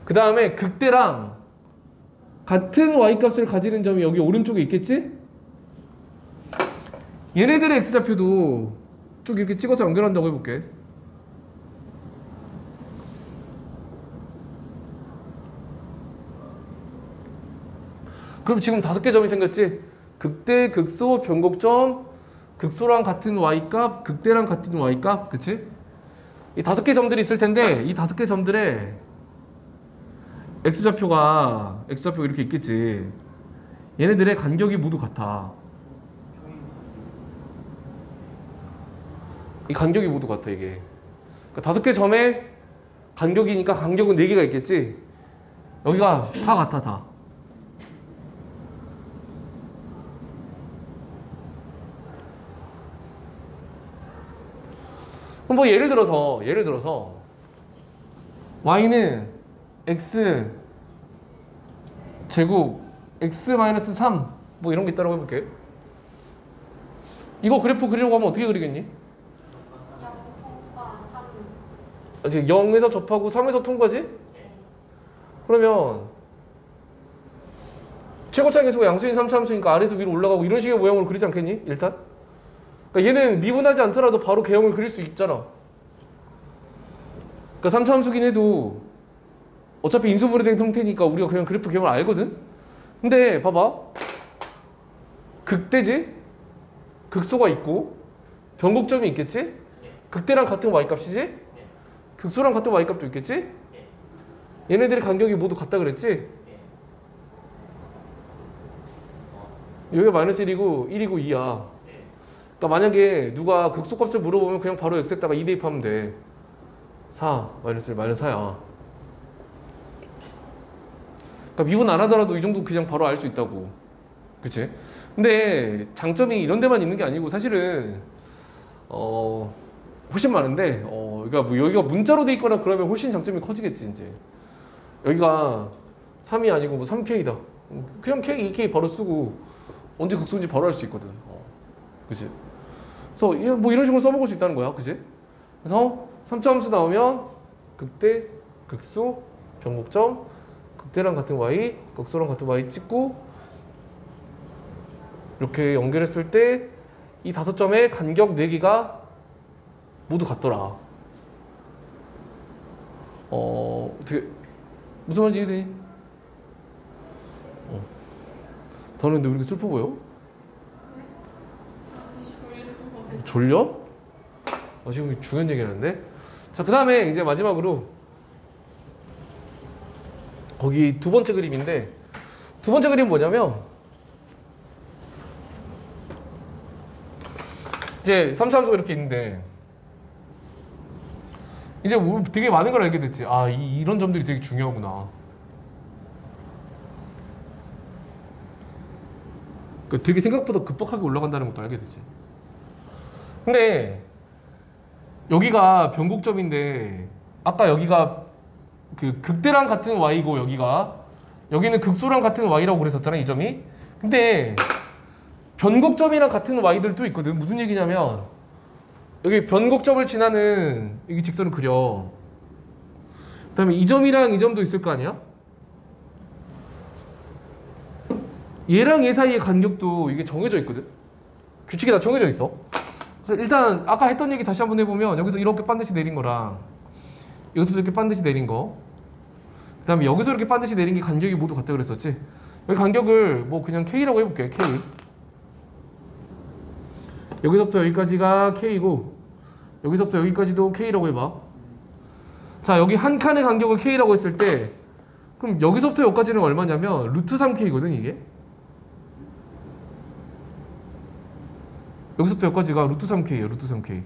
그 다음에 극대랑 같은 Y값을 가지는 점이 여기 오른쪽에 있겠지? 얘네들의 X좌표도 쭉 이렇게 찍어서 연결한다고 해볼게. 그럼 지금 5개 점이 생겼지? 극대, 극소, 변곡점, 극소랑 같은 Y값, 극대랑 같은 Y값, 그치? 이 5개 점들이 있을 텐데 이 5개 점들의 X좌표가 이렇게 있겠지. 얘네들의 간격이 모두 같아. 이 간격이 모두 같아, 이게. 그러니까 5개 점의 간격이니까 간격은 4개가 있겠지? 여기가 다 같아, 다. 그럼 뭐 예를 들어서 y는 x 제곱 x-3 뭐 이런 게 있다고 해볼게. 이거 그래프 그리려고 하면 어떻게 그리겠니? 0, 3. 이제 0에서 접하고 3에서 통과지? 그러면 최고차의 계수가 양수인 3차 함수니까 아래에서 위로 올라가고 이런 식의 모양으로 그리지 않겠니? 일단? 그러니까 얘는 미분하지 않더라도 바로 개형을 그릴 수 있잖아. 그러니까 3차 함수긴 해도 어차피 인수분해된 형태니까 우리가 그냥 그래프 개형을 알거든? 근데 봐봐. 극대지? 극소가 있고 변곡점이 있겠지? 극대랑 같은 y값이지? 극소랑 같은 y값도 있겠지? 얘네들의 간격이 모두 같다 그랬지? 여기가 마이너스 1이고 1이고 2야. 그러니까 만약에 누가 극소값을 물어보면 그냥 바로 x에다가 2 대입하면 돼. 4 마이너스 1 마이너스 4야. 그러니까 미분 안 하더라도 이 정도 그냥 바로 알 수 있다고. 그치? 근데 장점이 이런 데만 있는 게 아니고 사실은 훨씬 많은데 여기가 문자로 돼 있거나 그러면 훨씬 장점이 커지겠지. 이제 여기가 3이 아니고 뭐 3K다. 그냥 K, 2K 바로 쓰고 언제 극소인지 바로 알 수 있거든. 그치? 그래서 뭐 이런 식으로 써먹을 수 있다는 거야. 그치? 그래서 3차 함수 나오면 극대, 극소, 변곡점, 극대랑 같은 y, 극소랑 같은 y 찍고 이렇게 연결했을 때 이 5점의 간격 4개가 모두 같더라. 어떻게 무슨 말인지 이해되니? 다른 근데 왜 이렇게 슬퍼 보여? 졸려? 지금 중요한 얘기 하는데? 자, 그 다음에 이제 마지막으로 거기 두 번째 그림인데 두 번째 그림 뭐냐면 이제 3차함수가 이렇게 있는데 이제 뭐 되게 많은 걸 알게 됐지. 아, 이런 점들이 되게 중요하구나. 그러니까 되게 생각보다 급박하게 올라간다는 것도 알게 되지. 근데 여기가 변곡점인데 아까 여기가 그 극대랑 같은 y고 여기는 극소랑 같은 y라고 그랬었잖아, 이 점이. 근데 변곡점이랑 같은 y들도 있거든. 무슨 얘기냐면 여기 변곡점을 지나는 여기 직선을 그려. 그다음에 이 점이랑 이 점도 있을 거 아니야? 얘랑 얘 사이의 간격도 이게 정해져 있거든. 규칙이 다 정해져 있어. 그래서 일단 아까 했던 얘기 다시 한번 해보면 여기서 이렇게 반드시 내린 거랑 여기서부터 이렇게 반드시 내린 거, 그 다음에 여기서 이렇게 반드시 내린 게 간격이 모두 같다 그랬었지. 여기 간격을 뭐 그냥 K라고 해볼게. K. 여기서부터 여기까지가 K고 여기서부터 여기까지도 K라고 해봐. 자, 여기 한 칸의 간격을 K라고 했을 때 그럼 여기서부터 여기까지는 얼마냐면 루트 3K거든 이게. 여기서부터 여기까지가 루트 3K예요. 루트 3K.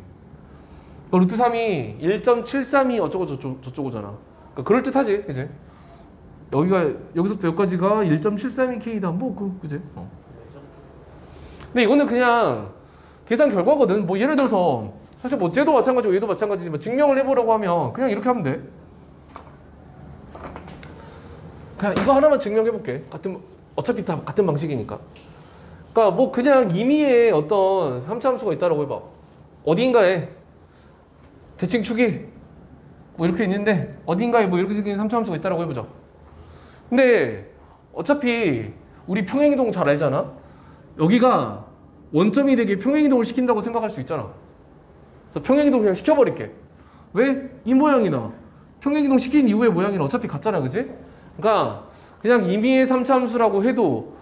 루트 3이 1.732 어쩌고 저쩌고잖아. 그러니까 그럴듯하지, 그지? 여기서부터 여기까지가 1.732K다. 뭐 그지? 근데 이거는 그냥 계산 결과거든. 뭐 예를 들어서 사실 뭐 쟤도 마찬가지고 얘도 마찬가지지만 증명을 해보려고 하면 그냥 이렇게 하면 돼. 그냥 이거 하나만 증명해볼게. 어차피 다 같은 방식이니까. 그러니까 뭐 그냥 임의의 어떤 3차 함수가 있다라고 해봐. 어디인가에 대칭 축이 뭐 이렇게 있는데 어딘가에 뭐 이렇게 생긴 3차 함수가 있다라고 해보자. 근데 어차피 우리 평행이동 잘 알잖아. 여기가 원점이 되게 평행이동을 시킨다고 생각할 수 있잖아. 그래서 평행이동 그냥 시켜버릴게. 왜? 이 모양이나 평행이동 시킨 이후의 모양이랑 어차피 같잖아, 그지? 그러니까 그냥 임의의 3차 함수라고 해도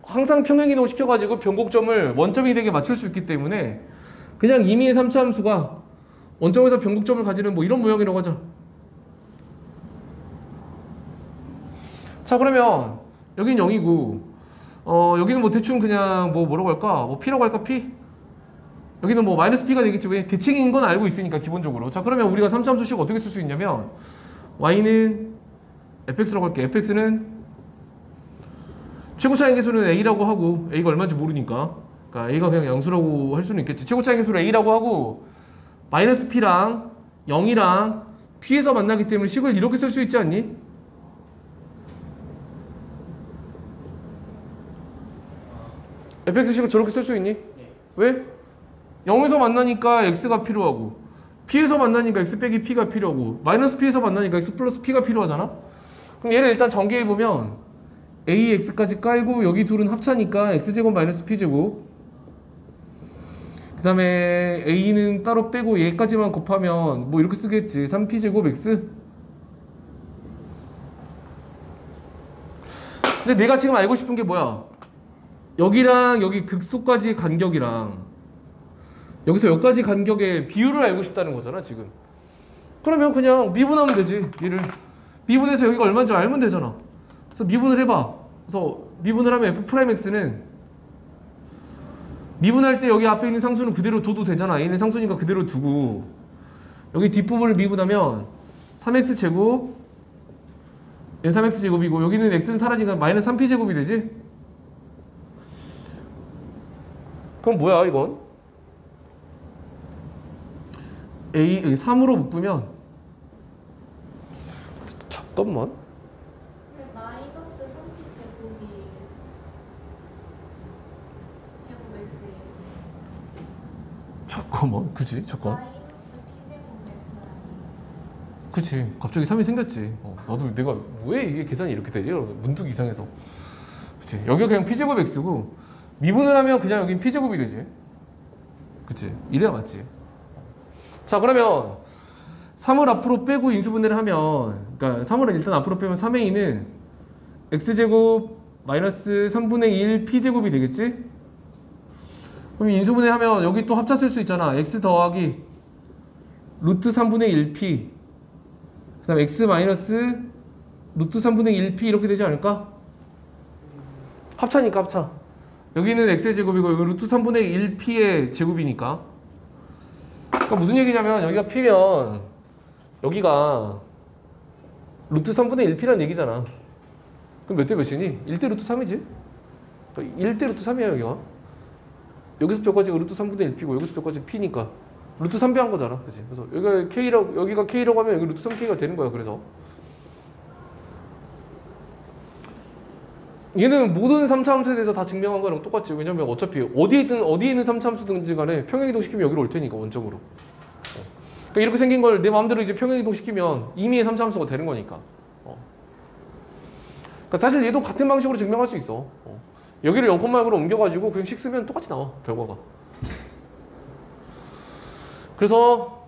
항상 평행이동 시켜가지고 변곡점을 원점이 되게 맞출 수 있기 때문에 그냥 임의의 3차 함수가 원점에서 변곡점을 가지는 뭐 이런 모양이라고 하자. 자, 그러면 여긴 0이고 여기는 뭐 대충 그냥 뭐라고 할까? 뭐 P라고 할까? P? 여기는 뭐 마이너스 P가 되겠지. 왜? 대칭인 건 알고 있으니까 기본적으로. 자, 그러면 우리가 3차 함수식 어떻게 쓸 수 있냐면 y는 fx라고 할게. fx는 최고차의 개수는 a라고 하고 a가 얼마인지 모르니까 그러니까 a가 그냥 양수라고 할 수는 있겠지. 최고차의 개수를 a라고 하고 마이너스 p랑 0이랑 p에서 만나기 때문에 식을 이렇게 쓸 수 있지 않니? fx식을 저렇게 쓸 수 있니? 네. 왜? 0에서 만나니까 x가 필요하고 p에서 만나니까 x 빼기 p가 필요하고 마이너스 p에서 만나니까 x 플러스 p가 필요하잖아? 그럼 얘를 일단 전개해보면 AX까지 깔고 여기 둘은 합차니까 X제곱 마이너스 P제곱, 그 다음에 A는 따로 빼고 얘까지만 곱하면 뭐 이렇게 쓰겠지. 3P제곱 X. 근데 내가 지금 알고 싶은 게 뭐야? 여기랑 여기 극소까지의 간격이랑 여기서 여기까지 간격의 비율을 알고 싶다는 거잖아 지금. 그러면 그냥 미분하면 되지. 얘를 미분해서 여기가 얼마인지 알면 되잖아. 그래서 미분을 해봐. 그래서 미분을 하면 f'x는 미분할 때 여기 앞에 있는 상수는 그대로 둬도 되잖아. a는 상수니까 그대로 두고 여기 뒷부분을 미분하면 3x제곱 얘는 3x제곱이고 여기는 x는 사라지니까 마이너스 3p제곱이 되지? 그럼 뭐야 이건? a 3으로 묶으면 잠깐만 마이너스 3p 제곱이 제곱 x예요. 잠깐만 그치? 잠깐 마이너스 p 제곱 x 아니에요? 그치 갑자기 3이 생겼지. 나도 내가 왜 이게 계산이 이렇게 되지? 문득 이상해서. 그치 여기가 그냥 p제곱 x고 미분을 하면 그냥 여긴 p제곱이 되지. 그치 이래야 맞지. 자 그러면 3을 앞으로 빼고 인수분해를 하면 그러니까 3을 일단 앞으로 빼면 3a는 x제곱 마이너스 3분의 1 p제곱이 되겠지? 그럼 인수분해 하면 여기 또 합차 쓸 수 있잖아. x 더하기 루트 3분의 1p 그 다음 x 마이너스 루트 3분의 1p 이렇게 되지 않을까? 합차니까 합차. 여기는 x의 제곱이고 여기 루트 3분의 1p의 제곱이니까. 그러니까 무슨 얘기냐면 여기가 p면 여기가 루트 3분의 1p라는 얘기잖아. 그럼 몇 대 몇이니? 1대 루트 3이지? 1대 루트 3이야 여기가. 여기서 뼈까지가 루트 3분의 1p고 여기서 뼈까지 p니까 루트 3배 한 거잖아. 그치? 그래서 여기가 k라고 하면 여기 루트 3k가 되는 거야. 그래서 얘는 모든 3차 함수에 대해서 다 증명한 거랑 똑같지. 왜냐면 어차피 어디에 있는 3차 함수든지 간에 평행이동시키면 여기로 올 테니까 원점으로. 그러니까 이렇게 생긴 걸 내 마음대로 이제 평행이동시키면 임의의 3차 함수가 되는 거니까. 그러니까 사실 얘도 같은 방식으로 증명할 수 있어. 여기를 0,0로 옮겨가지고 그냥 식 쓰면 똑같이 나와 결과가. 그래서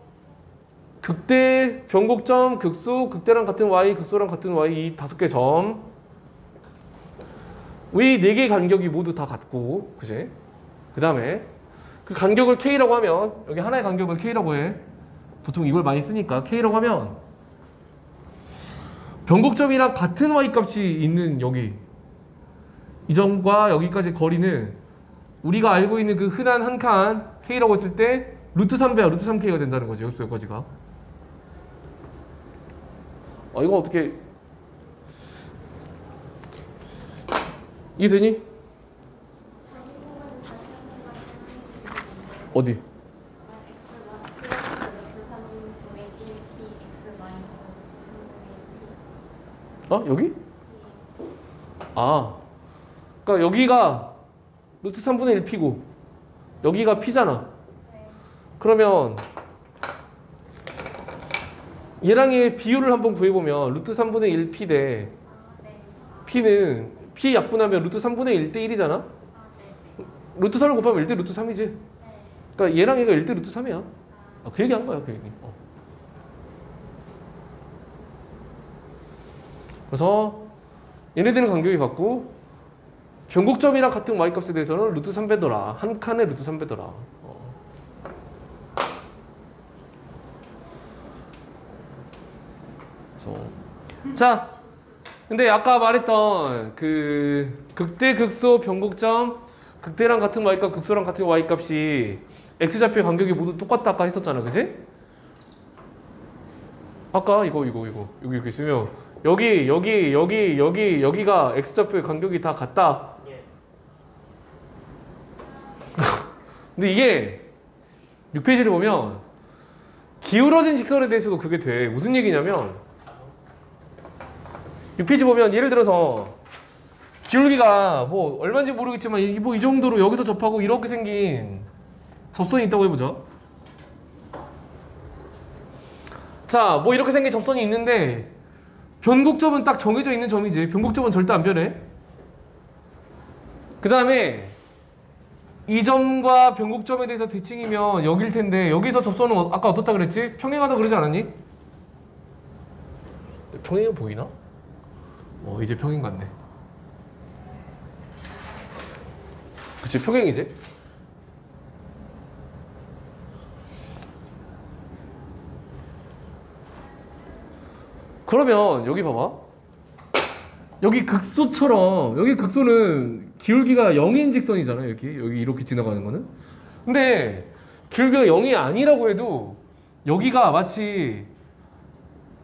극대, 변곡점, 극수, 극대랑 같은 y, 극소랑 같은 y 이 5개 점 위 4개의 간격이 모두 다 같고, 그지? 그 다음에 그 간격을 k라고 하면 여기 하나의 간격을 k라고 해. 보통 이걸 많이 쓰니까 k라고 하면 변곡점이랑 같은 y 값이 있는 여기 이 점과 여기까지 거리는 우리가 알고 있는 그 흔한 한 칸 k라고 했을 때 루트 3배야. 루트 3k가 된다는 거지. 여기까지가. 이거 어떻게 이해되니? 어디? 여기? 그러니까 여기가 루트 3분의 1p고 여기가 p잖아. 그러면 얘랑 얘의 비율을 한번 구해보면 루트 3분의 1p 대 p는 p 약분하면 루트 3분의 1대 1이잖아. 루트 3을 곱하면 1대 루트 3이지. 그러니까 얘랑 얘가 1대 루트 3이야. 그 얘기 한 거야. 그 얘기. 그래서 얘네들은 간격이 같고 변곡점이랑 같은 y값에 대해서는 루트 3배더라. 한 칸에 루트 3배더라. 자, 근데 아까 말했던 그 극대, 극소, 변곡점, 극대랑 같은 y값, 극소랑 같은 y값이 x좌표의 간격이 모두 똑같다 아까 했었잖아. 그지? 아까 이거 여기 이렇게 쓰면 여기가 x좌표의 간격이 다 같다. 근데 이게 6페이지를 보면 기울어진 직선에 대해서도 그게 돼. 무슨 얘기냐면 6페이지 보면 예를 들어서 기울기가 뭐 얼마인지 모르겠지만 뭐 이 정도로 여기서 접하고 이렇게 생긴 접선이 있다고 해보자. 자, 뭐 이렇게 생긴 접선이 있는데 변곡점은 딱 정해져 있는 점이지. 변곡점은 절대 안 변해. 그 다음에 이 점과 변곡점에 대해서 대칭이면 여길 텐데 여기서 접선은 아까 어떻다 그랬지? 평행하다 그러지 않았니? 평행은 보이나? 이제 평행 같네. 그치, 평행이지? 그러면 여기 봐봐. 여기 극소처럼 여기 극소는 기울기가 0인 직선이잖아. 여기 이렇게 지나가는 거는. 근데 기울기가 0이 아니라고 해도 여기가 마치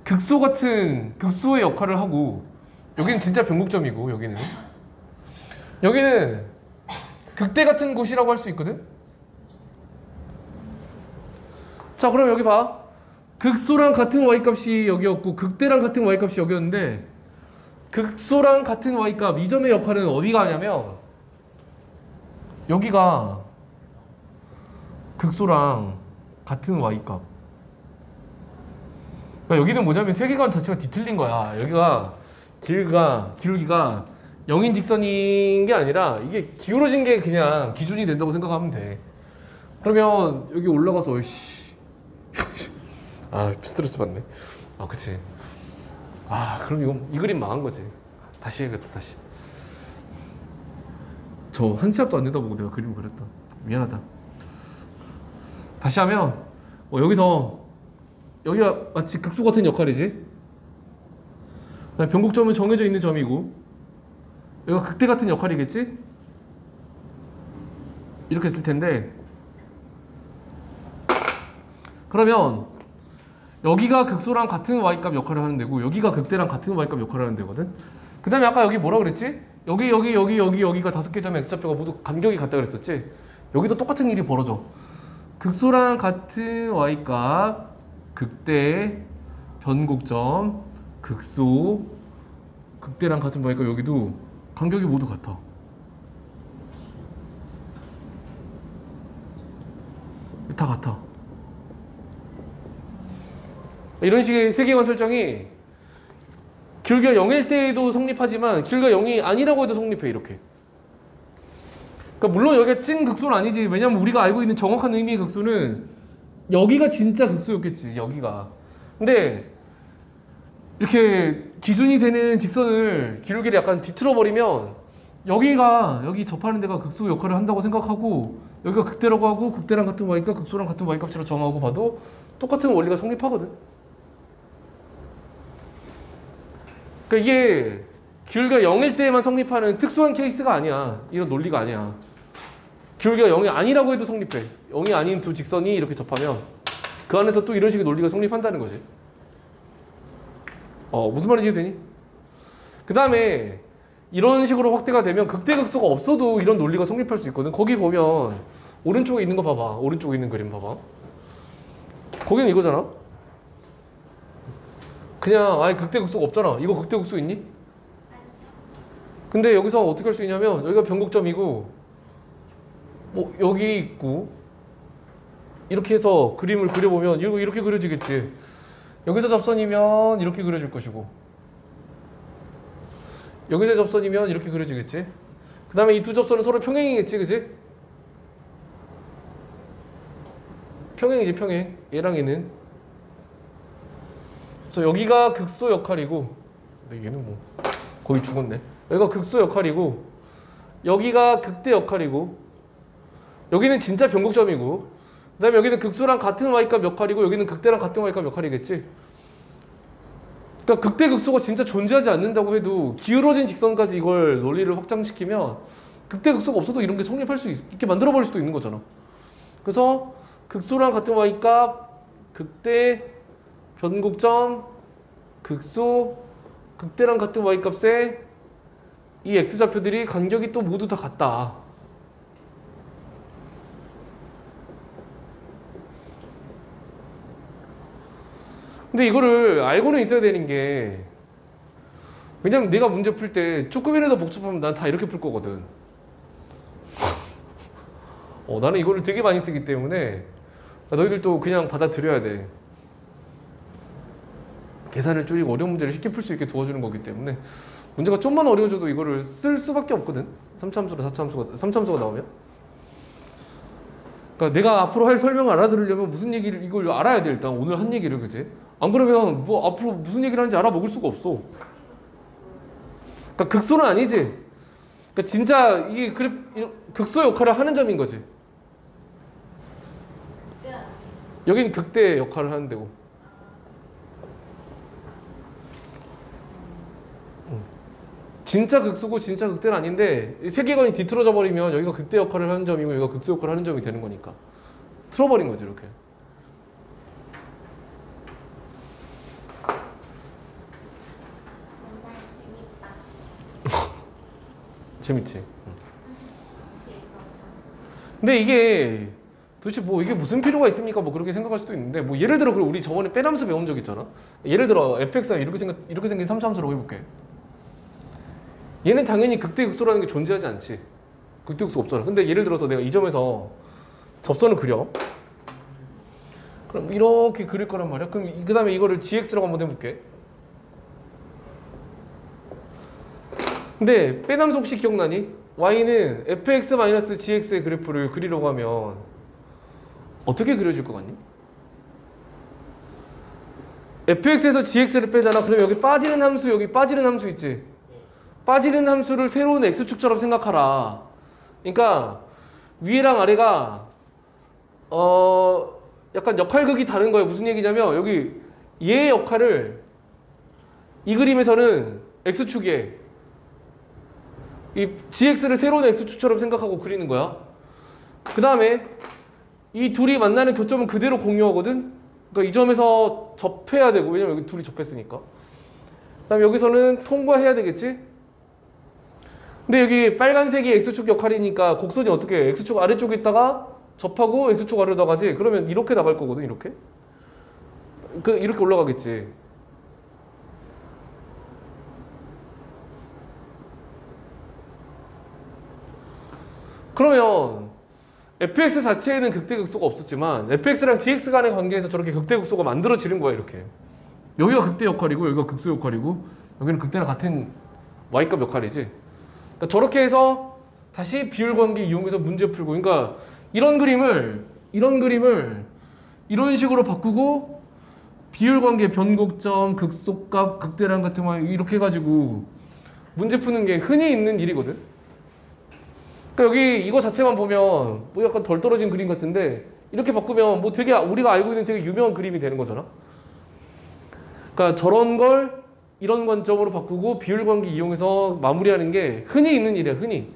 극소 같은 극소의 역할을 하고 여기는 진짜 변곡점이고 여기는 극대 같은 곳이라고 할 수 있거든. 자, 그럼 여기 봐. 극소랑 같은 y값이 여기였고 극대랑 같은 y값이 여기였는데 극소랑 같은 y값 이 점의 역할은 어디가 하냐면 여기가 극소랑 같은 y값. 그러니까 여기는 뭐냐면 세계관 자체가 뒤틀린 거야. 여기가 기울기가 0인 직선인 게 아니라 이게 기울어진 게 그냥 기준이 된다고 생각하면 돼. 그러면 여기 올라가서 스트레스 받네. 그치. 그럼 이 그림 망한 거지. 다시 해야겠다. 다시. 저 한 시합도 안 내다보고 내가 그림을 그렸다. 미안하다. 다시 하면 여기서 여기가 마치 극소 같은 역할이지. 변곡점은 정해져 있는 점이고 여기가 극대 같은 역할이겠지? 이렇게 했을 텐데 그러면 여기가 극소랑 같은 y값 역할을 하는 데고 여기가 극대랑 같은 y값 역할을 하는 데거든. 그 다음에 아까 여기 뭐라 그랬지? 여기가 5개 점의 x좌표가 모두 간격이 같다 그랬었지? 여기도 똑같은 일이 벌어져. 극소랑 같은 y값 극대 변곡점 극소 극대랑 같은 y값 여기도 간격이 모두 같아. 다 같아. 이런 식의 세계관 설정이 길가 0일 때에도 성립하지만 길가 0이 아니라고 해도 성립해. 이렇게. 그러니까 물론 여기가 찐 극소는 아니지. 왜냐면 우리가 알고 있는 정확한 의미의 극소는 여기가 진짜 극소였겠지. 여기가. 근데 이렇게 기준이 되는 직선을 기울기를 약간 뒤틀어 버리면 여기 접하는 데가 극소 역할을 한다고 생각하고 여기가 극대라고 하고 극대랑 같은 y값 극소랑 같은 y값으로 정하고 봐도 똑같은 원리가 성립하거든. 그러니까 이게 기울기가 0일 때에만 성립하는 특수한 케이스가 아니야. 이런 논리가 아니야. 기울기가 0이 아니라고 해도 성립해. 0이 아닌 두 직선이 이렇게 접하면 그 안에서 또 이런 식의 논리가 성립한다는 거지. 무슨 말인지 이해되니? 그 다음에 이런 식으로 확대가 되면 극대극소가 없어도 이런 논리가 성립할 수 있거든. 거기 보면 오른쪽에 있는 거 봐봐. 오른쪽에 있는 그림 봐봐. 거기는 이거잖아. 그냥 아예 극대극소가 없잖아. 이거 극대극소 있니? 근데 여기서 어떻게 할 수 있냐면 여기가 변곡점이고 뭐 여기 있고 이렇게 해서 그림을 그려보면 이렇게 그려지겠지. 여기서 접선이면 이렇게 그려질 것이고 여기서 접선이면 이렇게 그려지겠지. 그 다음에 이 두 접선은 서로 평행이겠지. 그치? 평행이지 평행. 얘랑 얘는. 그래서 여기가 극소 역할이고 근데 얘는 뭐 거의 죽었네. 여기가 극소 역할이고 여기가 극대 역할이고 여기는 진짜 변곡점이고 그 다음에 여기는 극소랑 같은 y값 역할이고 여기는 극대랑 같은 y값 역할이겠지. 그러니까 극대 극소가 진짜 존재하지 않는다고 해도 기울어진 직선까지 이걸 논리를 확장시키면 극대 극소가 없어도 이런 게 성립할 수 있게 만들어버릴 수도 있는 거잖아. 그래서 극소랑 같은 y값 극대 변곡점 극소 극대랑 같은 y값에 이 x좌표들이 간격이 또 모두 다 같다. 근데 이거를 알고는 있어야 되는 게 왜냐면 내가 문제 풀 때 조금이라도 복잡하면 난 다 이렇게 풀 거거든. 나는 이거를 되게 많이 쓰기 때문에 너희들도 그냥 받아들여야 돼. 계산을 줄이고 어려운 문제를 쉽게 풀 수 있게 도와주는 거기 때문에 문제가 좀만 어려워져도 이거를 쓸 수밖에 없거든. 3차함수로 3차함수가 나오면. 그러니까 내가 앞으로 할 설명을 알아들으려면 무슨 얘기를 이걸 알아야 돼. 일단 오늘 한 얘기를. 그치? 안 그러면 뭐 앞으로 무슨 얘기를 하는지 알아먹을 수가 없어. 그러니까 극소는 아니지. 그러니까 진짜 이게 극소 역할을 하는 점인 거지. 여기는 극대 역할을 하는 데고. 진짜 극소고 진짜 극대는 아닌데 세계관이 뒤틀어져 버리면 여기가 극대 역할을 하는 점이고 여기가 극소 역할을 하는 점이 되는 거니까 틀어버린 거지 이렇게. 재밌지. 근데 이게 도대체 뭐 이게 무슨 필요가 있습니까? 뭐 그렇게 생각할 수도 있는데 뭐 예를 들어 우리 저번에 빼함수 배운 적 있잖아. 예를 들어 fx가 이렇게 생긴 3차함수라고 해볼게. 얘는 당연히 극대 극소라는 게 존재하지 않지. 극대 극소 없잖아. 근데 예를 들어서 내가 이 점에서 접선을 그려. 그럼 이렇게 그릴 거란 말이야. 그럼 그 다음에 이거를 gx라고 한번 해볼게. 근데 빼남수 혹시 기억나니? y는 fx-gx의 그래프를 그리려고 하면 어떻게 그려질 것 같니? fx에서 gx를 빼잖아. 그럼 여기 빠지는 함수, 여기 빠지는 함수 있지? 빠지는 함수를 새로운 x축처럼 생각하라. 그러니까 위에랑 아래가 약간 역할극이 다른 거예요. 무슨 얘기냐면 여기 얘의 역할을 이 그림에서는 x축에 이 gx를 새로운 x축처럼 생각하고 그리는 거야. 그 다음에 이 둘이 만나는 교점은 그대로 공유하거든. 그러니까 이 점에서 접해야 되고, 왜냐면 여기 둘이 접했으니까. 그 다음에 여기서는 통과해야 되겠지. 근데 여기 빨간색이 x축 역할이니까 곡선이 어떻게 해? x축 아래쪽에 있다가 접하고 x축 아래로 나가지. 그러면 이렇게 나갈 거거든. 이렇게. 이렇게 올라가겠지. 그러면 fx 자체에는 극대극소가 없었지만 fx랑 gx 간의 관계에서 저렇게 극대극소가 만들어지는 거야. 이렇게. 여기가 극대 역할이고 여기가 극소 역할이고 여기는 극대랑 같은 y값 역할이지. 그러니까 저렇게 해서 다시 비율 관계 이용해서 문제 풀고, 그러니까 이런 그림을 이런 식으로 바꾸고 비율 관계 변곡점, 극소값, 극대량 같은 거 이렇게 해가지고 문제 푸는 게 흔히 있는 일이거든. 그러니까 여기 이거 자체만 보면 뭐 약간 덜 떨어진 그림 같은데 이렇게 바꾸면 뭐 되게 우리가 알고 있는 되게 유명한 그림이 되는 거잖아. 그러니까 저런 걸 이런 관점으로 바꾸고 비율 관계 이용해서 마무리하는 게 흔히 있는 일이야. 흔히.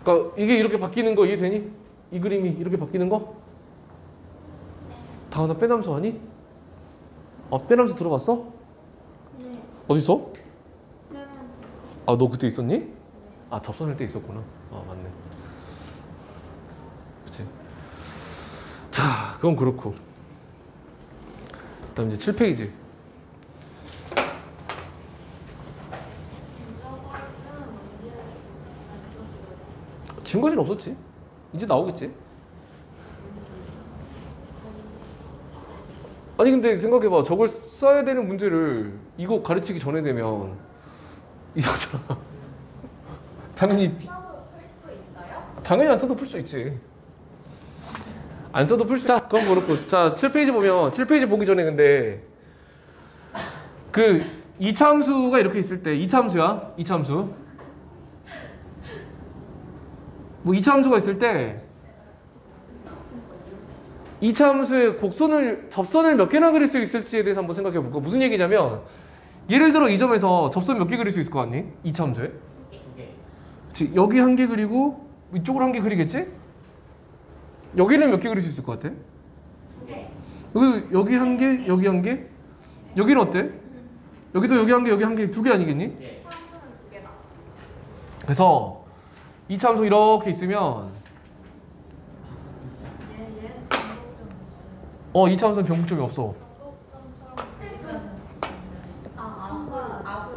그러니까 이게 이렇게 바뀌는 거 이해되니? 이 그림이 이렇게 바뀌는 거? 다은아 빼남수 아니? 빼남수 들어봤어? 네. 어딨어? 쌤은 너 그때 있었니? 접선할 때 있었구나. 맞네. 그치. 자, 그건 그렇고. 그다음 이제 7페이지. 저걸 쓰는 문제 안 썼어요. 증거진 없었지. 이제 나오겠지. 아니 근데 생각해봐. 저걸 써야 되는 문제를 이거 가르치기 전에 되면 이상하잖아. 당연히 써도 풀 수 있어요? 당연히 안 써도 풀 수 있지. 안 써도 풀 수. 자, 그건 그렇고. 자, 7페이지 보면 7페이지 보기 전에 근데 그 이차함수가 이렇게 있을 때 이차함수야. 이차함수. 뭐 이차함수가 있을 때 이차함수의 접선을 몇 개나 그릴 수 있을지에 대해서 한번 생각해 볼까. 무슨 얘기냐면 예를 들어 이 점에서 접선 몇 개 그릴 수 있을 것 같니? 이차함수에? 2개. 그치. 여기 한 개 그리고 이쪽으로 한 개 그리겠지? 여기는 몇 개 그릴 수 있을 것 같아? 2개. 여기 한 개, 여기 한 개? 여기는 어때? 여기도 여기 한 개, 여기 한 개, 두 개 아니겠니? 예. 참수는 2개다. 그래서 이차함수 이렇게 있으면 얘는 변곡점 없어요. 이차함수는 변곡점이 없어. 변곡점처럼 압을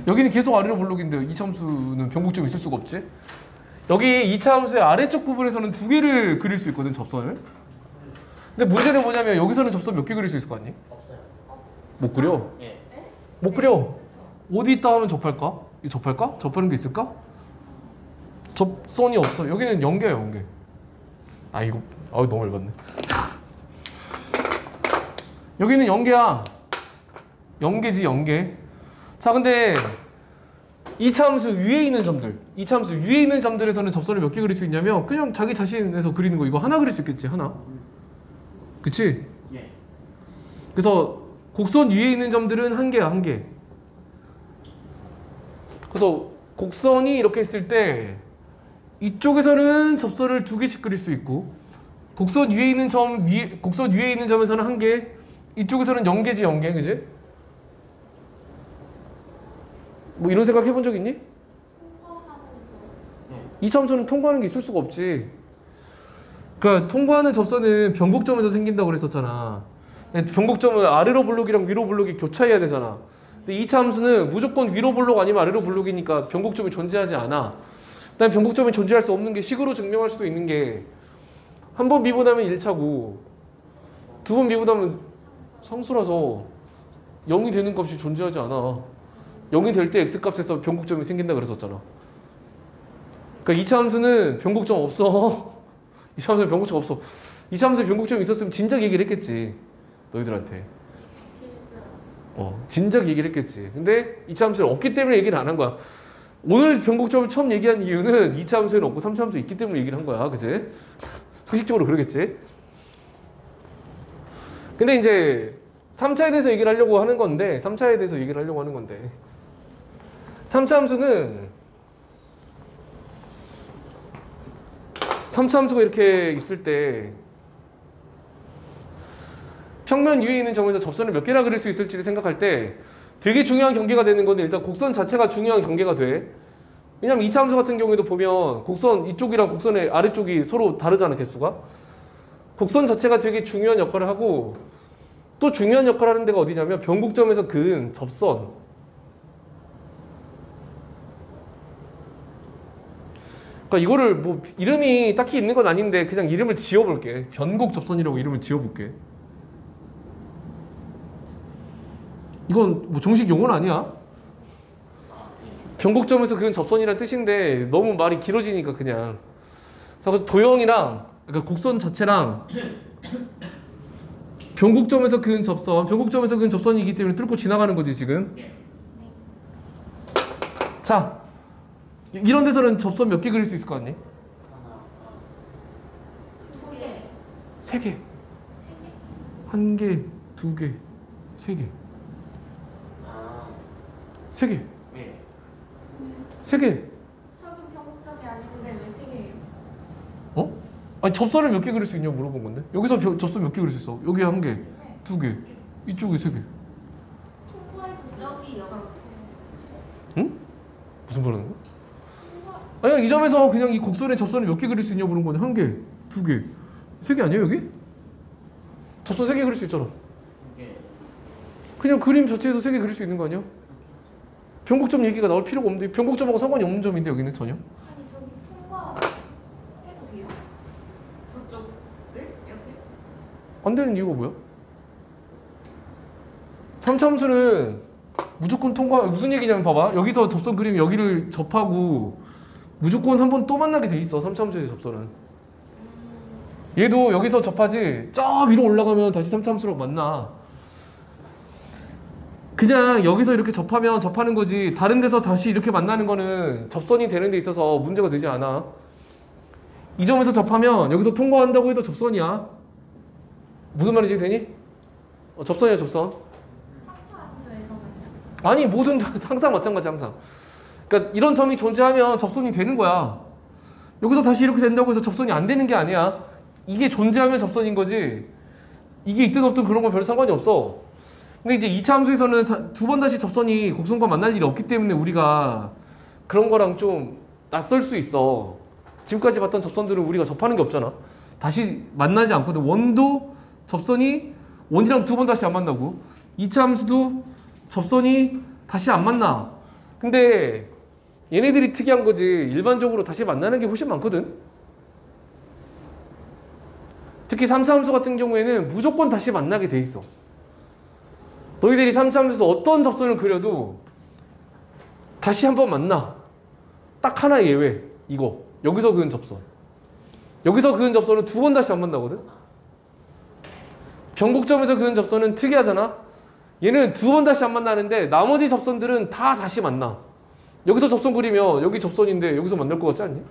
여기는 계속 아래로 볼록인데 이차함수는 변곡점이 있을 수가 없지? 여기 이차함수의 아래쪽 부분에서는 두 개를 그릴 수 있거든, 접선을. 근데 문제는 뭐냐면 여기서는 접선 몇 개 그릴 수 있을 거 아니? 없어요. 못 그려. 예. 못 그려. 그쵸. 어디 있다 하면 접할까? 이거 접할까? 접하는 게 있을까? 접선이 없어. 여기는 연계야, 연계. 이거 너무 얇았네. 여기는 연계야. 연계지, 연계. 자, 근데 이차함수 위에 있는 점들, 이차함수 위에 있는 점들에서는 접선을 몇 개 그릴 수 있냐면 그냥 자기 자신에서 그리는 거 이거 하나 그릴 수 있겠지, 하나. 그치? 예. 그래서 곡선 위에 있는 점들은 한 개야, 한 개. 그래서 곡선이 이렇게 있을 때 이쪽에서는 접선을 두 개씩 그릴 수 있고 곡선 위에 있는 점에서는 한 개, 이쪽에서는 연계지, 연계, 그지? 뭐 이런 생각 해본 적 있니? 통과하는 거. 이차함수는 통과하는 게 있을 수가 없지. 그러니까 통과하는 접선은 변곡점에서 생긴다고 그랬었잖아. 근데 변곡점은 아래로 블록이랑 위로 블록이 교차해야 되잖아. 근데 이차함수는 무조건 위로 블록 아니면 아래로 블록이니까 변곡점이 존재하지 않아. 그다음에 변곡점이 존재할 수 없는 게 식으로 증명할 수도 있는 게 한 번 미분하면 1차고 두 번 미분하면 상수라서 0이 되는 값이 존재하지 않아. 0이 될 때 x값에서 변곡점이 생긴다 그랬었잖아. 그러니까 이차함수는 변곡점 없어. 이차함수는 변곡점 없어. 이차함수에 변곡점이 있었으면 진작 얘기를 했겠지. 너희들한테. 진작 얘기를 했겠지. 근데 이차함수는 없기 때문에 얘기를 안 한 거야. 오늘 변곡점을 처음 얘기한 이유는 이차함수에는 없고 삼차함수에 있기 때문에 얘기를 한 거야. 그치? 상식적으로 그러겠지? 근데 이제 3차에 대해서 얘기를 하려고 하는 건데 3차에 대해서 얘기를 하려고 하는 건데 3차 함수는 3차 함수가 이렇게 있을 때 평면 위에 있는 점에서 접선을 몇 개나 그릴 수 있을지를 생각할 때 되게 중요한 경계가 되는 건데 일단 곡선 자체가 중요한 경계가 돼. 왜냐면 2차 함수 같은 경우에도 보면 곡선 이쪽이랑 곡선의 아래쪽이 서로 다르잖아, 개수가. 곡선 자체가 되게 중요한 역할을 하고 또 중요한 역할을 하는 데가 어디냐면 변곡점에서 그은 접선. 그러니까 이거를 뭐 이름이 딱히 있는 건 아닌데 그냥 이름을 지어볼게. 변곡접선이라고 이름을 지어볼게. 이건 뭐 정식 용어는 아니야. 변곡점에서 그은 접선이란 뜻인데 너무 말이 길어지니까 그냥. 그래서 도형이랑 그러니까 곡선 자체랑 변곡점에서 그은 접선, 변곡점에서 그은 접선이기 때문에 뚫고 지나가는 거지 지금. 자, 이런 데서는 접선 몇 개 그릴 수 있을 것 같니? 두 개. 세 개. 세 개? 한 개, 두 개, 세 개. 세 개. 네. 세 개. 저긴 변곡점이 아닌데 왜 세 개예요? 어? 아니 접선을 몇 개 그릴 수 있냐고 물어본 건데. 여기서 접선 몇 개 그릴 수 있어? 여기 한 개, 네. 두 개, 이쪽에 세 개. 통과해도 저기 저렇게. 응? 무슨 말하는 거야? 통과. 아니 이 점에서 그냥 이 곡선에 접선을 몇 개 그릴 수 있냐고 물은 건데 한 개, 두 개, 세 개 아니에요 여기? 접선 세 개 그릴 수 있잖아. 이게 그냥 그림 자체에서 세 개 그릴 수 있는 거 아니야? 변곡점 얘기가 나올 필요가 없는데 변곡점하고 상관이 없는 점인데 여기는 전혀. 아니 저기 통과해도 돼요? 저쪽을 이렇게? 안 되는 이유가 뭐야? 3차 함수는 무조건 통과. 무슨 얘기냐면 봐봐. 여기서 접선 그리면 여기를 접하고 무조건 한 번 또 만나게 돼 있어. 3차 함수의 접선은. 얘도 여기서 접하지 저 위로 올라가면 다시 3차 함수로 만나. 그냥 여기서 이렇게 접하면 접하는 거지 다른 데서 다시 이렇게 만나는 거는 접선이 되는 데 있어서 문제가 되지 않아. 이 점에서 접하면 여기서 통과한다고 해도 접선이야. 무슨 말인지 되니? 접선이야 접선. 3차 함수에서는요? 아니 모든 항상 마찬가지 항상. 그러니까 이런 점이 존재하면 접선이 되는 거야. 여기서 다시 이렇게 된다고 해서 접선이 안 되는 게 아니야. 이게 존재하면 접선인 거지 이게 있든 없든 그런 건 별 상관이 없어. 근데 이제 2차 함수에서는 두 번 다시 접선이 곡선과 만날 일이 없기 때문에 우리가 그런 거랑 좀 낯설 수 있어. 지금까지 봤던 접선들은 우리가 접하는 게 없잖아. 다시 만나지 않거든. 원도 접선이 원이랑 두 번 다시 안 만나고 2차 함수도 접선이 다시 안 만나. 근데 얘네들이 특이한 거지 일반적으로 다시 만나는 게 훨씬 많거든. 특히 3차 함수 같은 경우에는 무조건 다시 만나게 돼 있어. 너희들이 3차 함수에서 어떤 접선을 그려도 다시 한번 만나. 딱 하나 예외. 이거. 여기서 그은 접선. 여기서 그은 접선은 두 번 다시 안 만나거든. 변곡점에서 그은 접선은 특이하잖아. 얘는 두 번 다시 안 만나는데 나머지 접선들은 다 다시 만나. 여기서 접선 그리면 여기 접선인데 여기서 만날 것 같지 않니?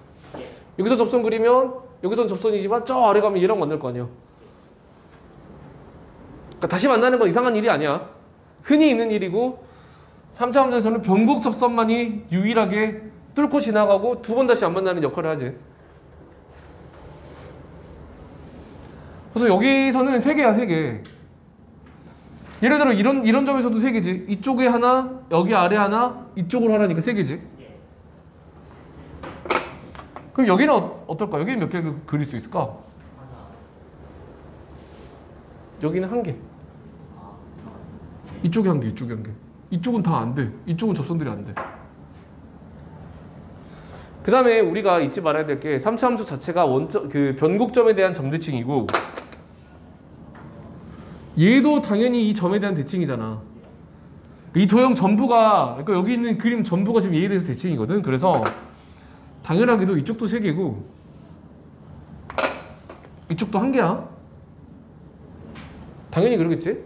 여기서 접선 그리면 여기선 접선이지만 저 아래 가면 얘랑 만날 거 아니야. 그러니까 다시 만나는 건 이상한 일이 아니야. 흔히 있는 일이고 3차 함수에서는 변곡 접선만이 유일하게 뚫고 지나가고 두 번 다시 안 만나는 역할을 하지. 그래서 여기서는 세 개야, 세 개. 예를 들어 이런 점에서도 세 개지. 이쪽에 하나, 여기 아래 하나, 이쪽으로 하나니까 세 개지. 그럼 여기는 어떨까? 여기는 몇 개 그릴 수 있을까? 여기는 한 개. 이쪽에 한 개, 이쪽에 한 개. 이쪽은 다 안 돼. 이쪽은 접선들이 안 돼. 그 다음에 우리가 잊지 말아야 될 게 3차 함수 자체가 그 변곡점에 대한 점대칭이고 얘도 당연히 이 점에 대한 대칭이잖아. 이 도형 전부가 그러니까 여기 있는 그림 전부가 지금 얘에 대해서 대칭이거든. 그래서 당연하게도 이쪽도 세 개고 이쪽도 한 개야. 당연히 그러겠지.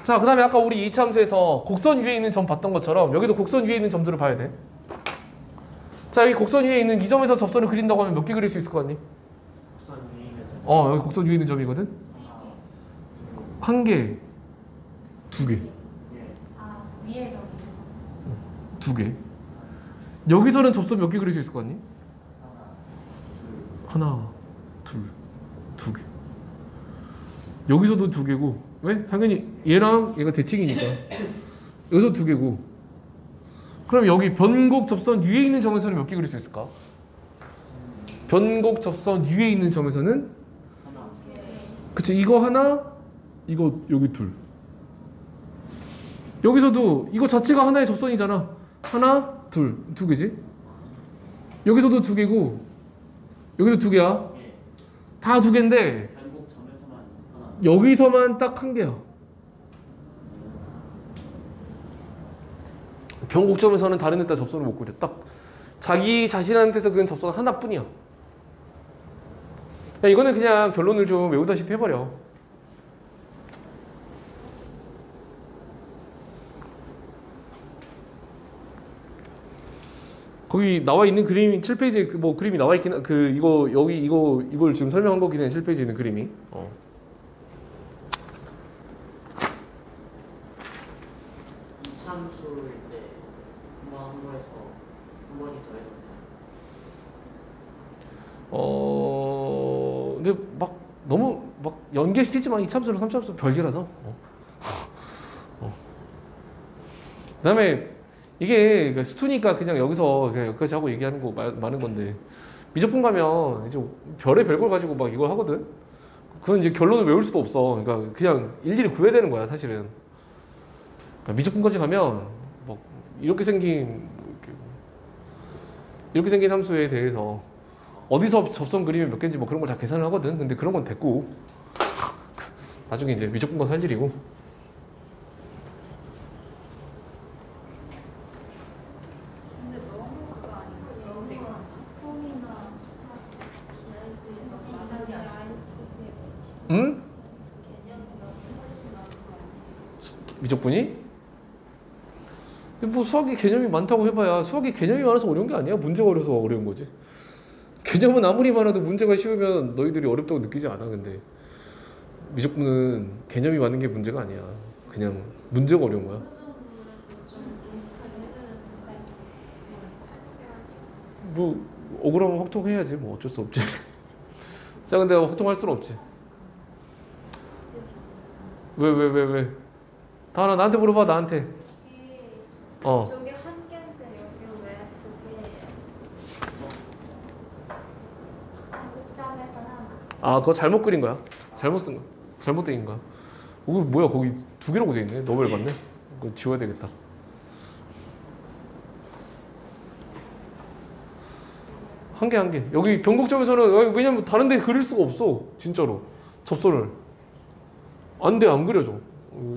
자, 그 다음에 아까 우리 2차 함수에서 곡선 위에 있는 점 봤던 것처럼 여기도 곡선 위에 있는 점들을 봐야 돼. 자, 여기 곡선 위에 있는 이 점에서 접선을 그린다고 하면 몇 개 그릴 수 있을 것 같니? 곡선 위에 있는 점. 여기 곡선 위에 있는 점이거든. 한 개, 두 개, 예. 아, 위에 점이. 두 개. 여기서는 접선 몇 개 그릴 수 있을 것 같니? 하나, 둘, 두 개. 여기서도 두 개고. 왜? 당연히 얘랑 얘가 대칭이니까. 여기서 두 개고. 그럼 여기 변곡 접선 위에 있는 점에서는 몇 개 그릴 수 있을까? 변곡 접선 위에 있는 점에서는 하나. 그치, 이거 하나, 이거 여기 둘. 여기서도 이거 자체가 하나의 접선이잖아. 하나, 둘, 두 개지? 여기서도 두 개고 여기도 두 개야. 예. 다 두 개인데 변곡 점에서만 하나. 여기서만 딱 한 개야. 변곡점에서는 다른 데다 접선을 못 그려. 딱 자기 자신한테서 그은 접선 하나뿐이야. 야, 이거는 그냥 결론을 좀 외우다시피 해버려. 거기 나와 있는 그림 7페이지 뭐 그림이 나와 있긴 그 이거 여기 이걸 지금 설명한 거긴 해. 7페이지에 있는 그림이. 이차함수일 때 한 번 해서 한 번이 더 해도 돼요? 근데 막 너무 막 연계시키지만 이참수랑 삼참수 별개라서. 그다음에 이게 스투니까 그냥 여기서 그냥 여기까지 하고 얘기하는 거 많은 건데 미적분 가면 이제 별의 별걸 가지고 막 이걸 하거든. 그건 이제 결론을 외울 수도 없어. 그러니까 그냥 일일이 구해야 되는 거야 사실은. 그러니까 미적분까지 가면 뭐 이렇게 생긴 함수에 대해서 어디서 접선 그림이 몇 개인지 뭐 그런 걸 다 계산을 하거든. 근데 그런 건 됐고 나중에 이제 미적분 가서 할 일이고. 근데 너무 그거 아닌가? 너무 폼이나 기하이브에 너무 많은 아이프에 응? 개념이 너무 훨씬 많은 거 아니에요? 미적분이? 근데 뭐 수학이 개념이 많다고 해봐야 수학이 개념이 많아서 어려운 게 아니야. 문제가 어려서 어려운 거지. 개념은 아무리 많아도 문제가 쉬우면 너희들이 어렵다고 느끼지 않아. 근데 미적분은 개념이 많은 게 문제가 아니야. 그냥 문제가 어려운 거야. 수준으로도 좀 비슷하게 해주는 건가요? 뭐 억울하면 확통해야지. 뭐 어쩔 수 없지. 자, 근데 확통할 수는 없지. 왜? 다은아 나한테 물어봐. 나한테. 여기 저기 한 개인데 여기 왜 두 개예요? 한국점에서 하나. 아, 그거 잘못 그린 거야. 잘못 쓴 거야. 잘못 된 거야. 뭐야, 거기 두 개라고 돼 있네. 너무 얇았네. 그거 지워야 되겠다. 한 개. 여기 변곡점에서는 왜냐면 다른 데 그릴 수가 없어. 진짜로. 접선을. 안 돼, 안 그려져.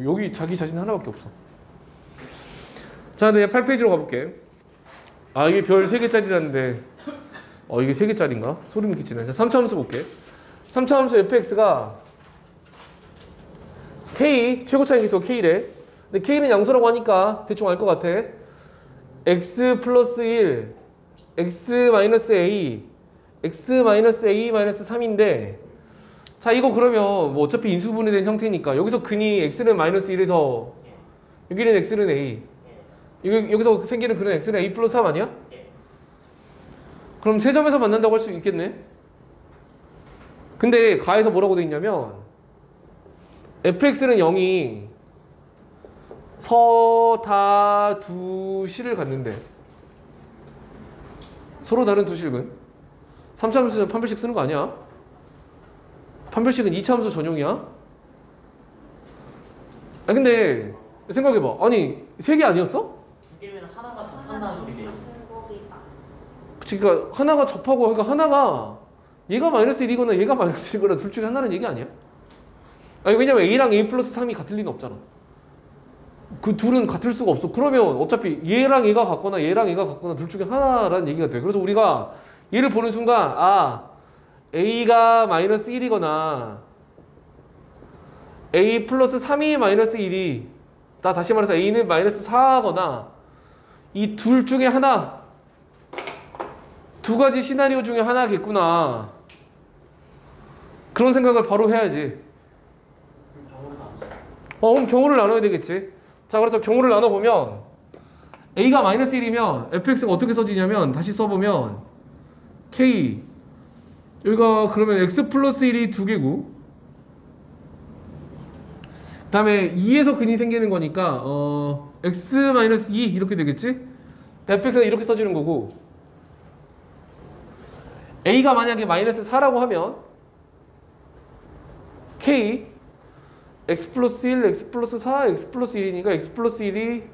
여기 자기 자신 하나밖에 없어. 자, 이제 8페이지로 가볼게. 아, 이게 별 3개짜리라는데 이게 3개짜리인가? 소름 끼치네. 자, 3차 함수 볼게. 3차 함수 fx가 k, 최고차의 기수 k래. 근데 k는 양수라고 하니까 대충 알 것 같아. x 플러스 1, x 마이너스 a, x 마이너스 a 마이너스 3인데 자, 이거 그러면 뭐 어차피 인수분해된 형태니까 여기서 근이 x는 마이너스 1에서 여기는 x는 a, 여기서 생기는 근은 x는 a 플러스 3 아니야? 그럼 세 점에서 만난다고 할 수 있겠네. 근데 가에서 뭐라고 돼 있냐면 fx는 0이 서, 다, 두 실을 갖는데 서로 다른 두 실근 3차 함수는 판별식 쓰는 거 아니야? 판별식은 2차 함수 전용이야? 아, 근데 생각해봐. 아니 3개 아니었어? 두 개면 하나가 접한다는 소리래요. 그치, 그러니까 하나가 접하고 그러니까 하나가 얘가 마이너스 1이거나 얘가 마이너스 1이거나 둘 중에 하나는 얘기 아니야? 아니 왜냐면 a랑 a 플러스 3이 같을 리는 없잖아. 그 둘은 같을 수가 없어. 그러면 어차피 얘랑 얘가 같거나 얘랑 얘가 같거나 둘 중에 하나라는 얘기가 돼. 그래서 우리가 얘를 보는 순간 a가 마이너스 1이거나 a 플러스 3이 마이너스 1이 다시 말해서 a는 마이너스 4거나 이 둘 중에 하나, 두 가지 시나리오 중에 하나겠구나. 그런 생각을 바로 해야지. 저거보다 안 그럼 경우를 나눠야 되겠지. 자, 그래서 경우를 나눠보면 a가 마이너스 1이면 fx가 어떻게 써지냐면 다시 써보면 k 여기가 그러면 x 플러스 1이 2개고 그 다음에 2에서 근이 생기는 거니까 x 마이너스 2 이렇게 되겠지. fx가 이렇게 써지는 거고 a가 만약에 마이너스 4라고 하면 k x 플러스 1, x 플러스 4, x 플러스 1이니까 x 플러스 1이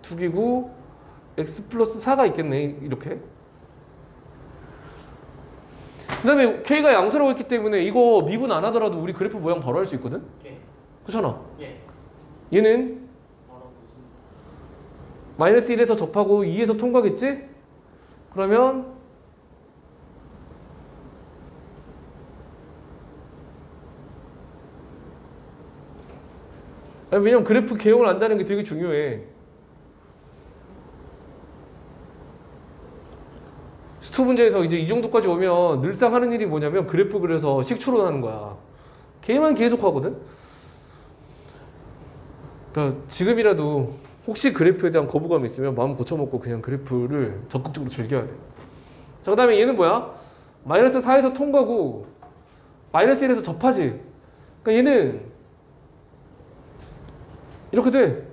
2개고 x 플러스 4가 있겠네. 이렇게. 그 다음에 k가 양수라고 했기 때문에 이거 미분 안 하더라도 우리 그래프 모양 바로 할 수 있거든? 예. 그렇잖아. 예. 얘는 바로 무슨 마이너스 1에서 접하고 2에서 통과겠지? 그러면 왜냐면 그래프 개형을 안다는 게 되게 중요해. 스투 문제에서 이제 이 정도까지 오면 늘상 하는 일이 뭐냐면 그래프 그려서 식추론하는 거야. 걔만 계속 하거든. 그러니까 지금이라도 혹시 그래프에 대한 거부감이 있으면 마음 고쳐먹고 그냥 그래프를 적극적으로 즐겨야 돼. 자, 그 다음에 얘는 뭐야? 마이너스 4에서 통과고 마이너스 1에서 접하지. 그러니까 얘는 이렇게 돼.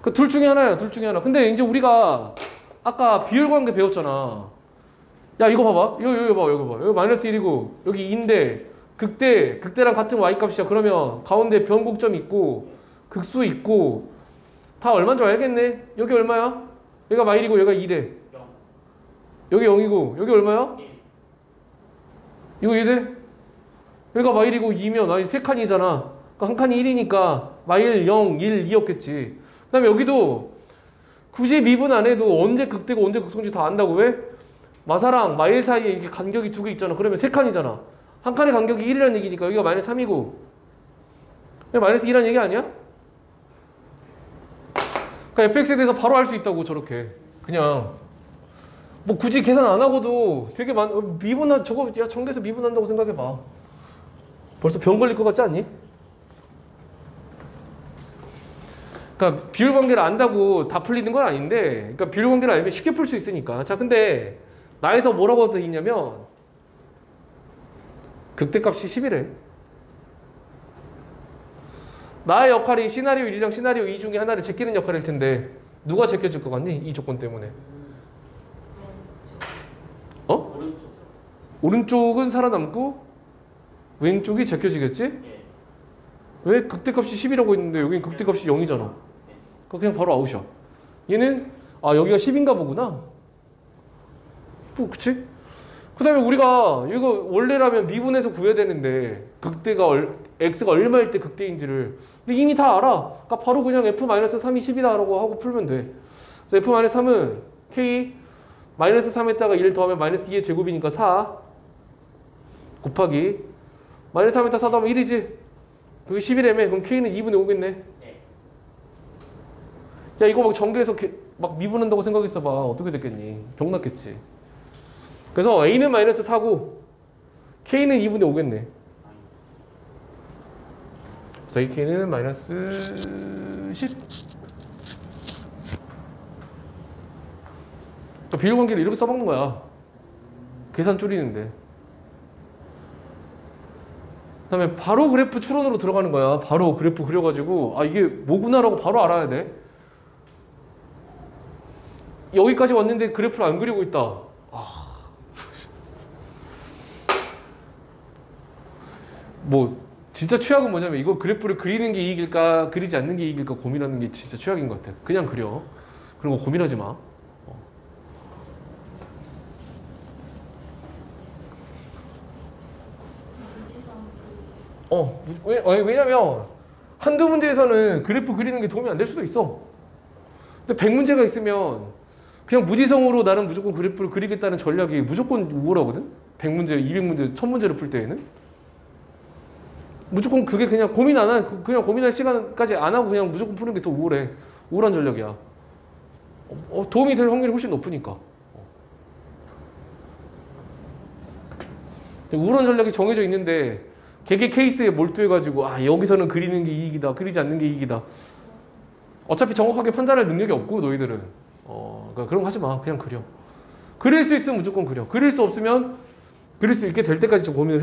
그 둘 중에 하나야, 둘 중에 하나. 근데 이제 우리가 아까 비율 관계 배웠잖아. 야, 이거 봐봐. 이거 봐, 이거 봐. 여기 마이너스 1이고 여기 2인데 극대랑 같은 y값이야. 그러면 가운데 변곡점 있고 극수 있고 다 얼마인 줄 알겠네. 여기 얼마야? 여기가 마일이고 여기가 2래. 0. 여기 0이고 여기 얼마야? 1. 이거 이래? 여기가 마일이고 2면 아니 세 칸이잖아. 그러니까 한 칸이 1이니까 마일 0, 1, 2였겠지. 그 다음에 여기도 굳이 미분 안 해도 언제 극대고 언제 극소인지 다 안다고. 왜? 마사랑 마일 사이에 이게 간격이 두 개 있잖아. 그러면 세 칸이잖아. 한 칸의 간격이 1이라는 얘기니까 여기가 마이너스 3이고 마이너스 2라는 얘기 아니야? 그러니까 fx에 대해서 바로 알 수 있다고. 저렇게 그냥 뭐 굳이 계산 안 하고도 되게 미분한 저거 야 전개해서 미분한다고 생각해봐. 벌써 병 걸릴 것 같지 않니? 그러니까 비율 관계를 안다고 다 풀리는 건 아닌데, 그러니까 비율 관계를 알면 쉽게 풀 수 있으니까. 자, 근데 나에서 뭐라고 돼 있냐면 극대값이 10이래. 나의 역할이 시나리오 1이랑 시나리오 2 중에 하나를 제끼는 역할일 텐데 누가 제껴줄 것 같니? 이 조건 때문에. 오른쪽. 오른쪽은 살아남고 왼쪽이 제껴지겠지? 예. 왜? 극대값이 10이라고 했는데 여긴 극대값이 0이잖아. 그냥 바로 아웃이야. 얘는 여기가 10인가 보구나. 뭐 그치? 그 다음에 우리가 이거 원래라면 미분해서 구해야 되는데 극대가 x가 얼마일 때 극대인지를 근데 이미 다 알아. 그러니까 바로 그냥 f-3이 10이다 라고 하고 풀면 돼. 그래서 f-3은 k 마이너스 3에다가 1 더하면 마이너스 2의 제곱이니까 4 곱하기 마이너스 3에다 4 더하면 1이지. 그게 10이라며. 그럼 k는 2분의 5겠네. 예. 야, 이거 막 전개해서 막 미분한다고 생각했어봐. 어떻게 됐겠니? 병났겠지. 그래서 a는 마이너스 4고 k는 2분의 5겠네. 그래서 ak는 마이너스 10. 그러니까 비율 관계를 이렇게 써먹는 거야. 계산 줄이는데. 그 다음에 바로 그래프 추론으로 들어가는 거야. 바로 그래프 그려가지고 이게 뭐구나라고 바로 알아야 돼. 여기까지 왔는데 그래프를 안 그리고 있다. 뭐 진짜 최악은 뭐냐면 이거 그래프를 그리는 게 이익일까 그리지 않는 게 이익일까 고민하는 게 진짜 최악인 것 같아. 그냥 그려. 그런 거 고민하지 마. 왜냐면 한두 문제에서는 그래프 그리는 게 도움이 안 될 수도 있어. 근데 100문제가 있으면 그냥 무지성으로 나는 무조건 그래프를 그리겠다는 전략이 무조건 우월하거든? 100문제, 200문제, 1000문제를 풀 때에는. 무조건 그게 그냥 고민 안 한, 그냥 고민할 시간까지 안 하고 그냥 무조건 푸는 게 더 우월해. 우월한 전략이야. 도움이 될 확률이 훨씬 높으니까. 우월한 전략이 정해져 있는데 개개 케이스에 몰두해가지고 아 여기서는 그리는 게 이익이다, 그리지 않는 게 이익이다. 어차피 정확하게 판단할 능력이 없고 너희들은 그러니까 그런 거 하지 마. 그냥 그려. 그릴 수 있으면 무조건 그려. 그릴 수 없으면 그릴 수 있게 될 때까지 좀 고민을 해봐.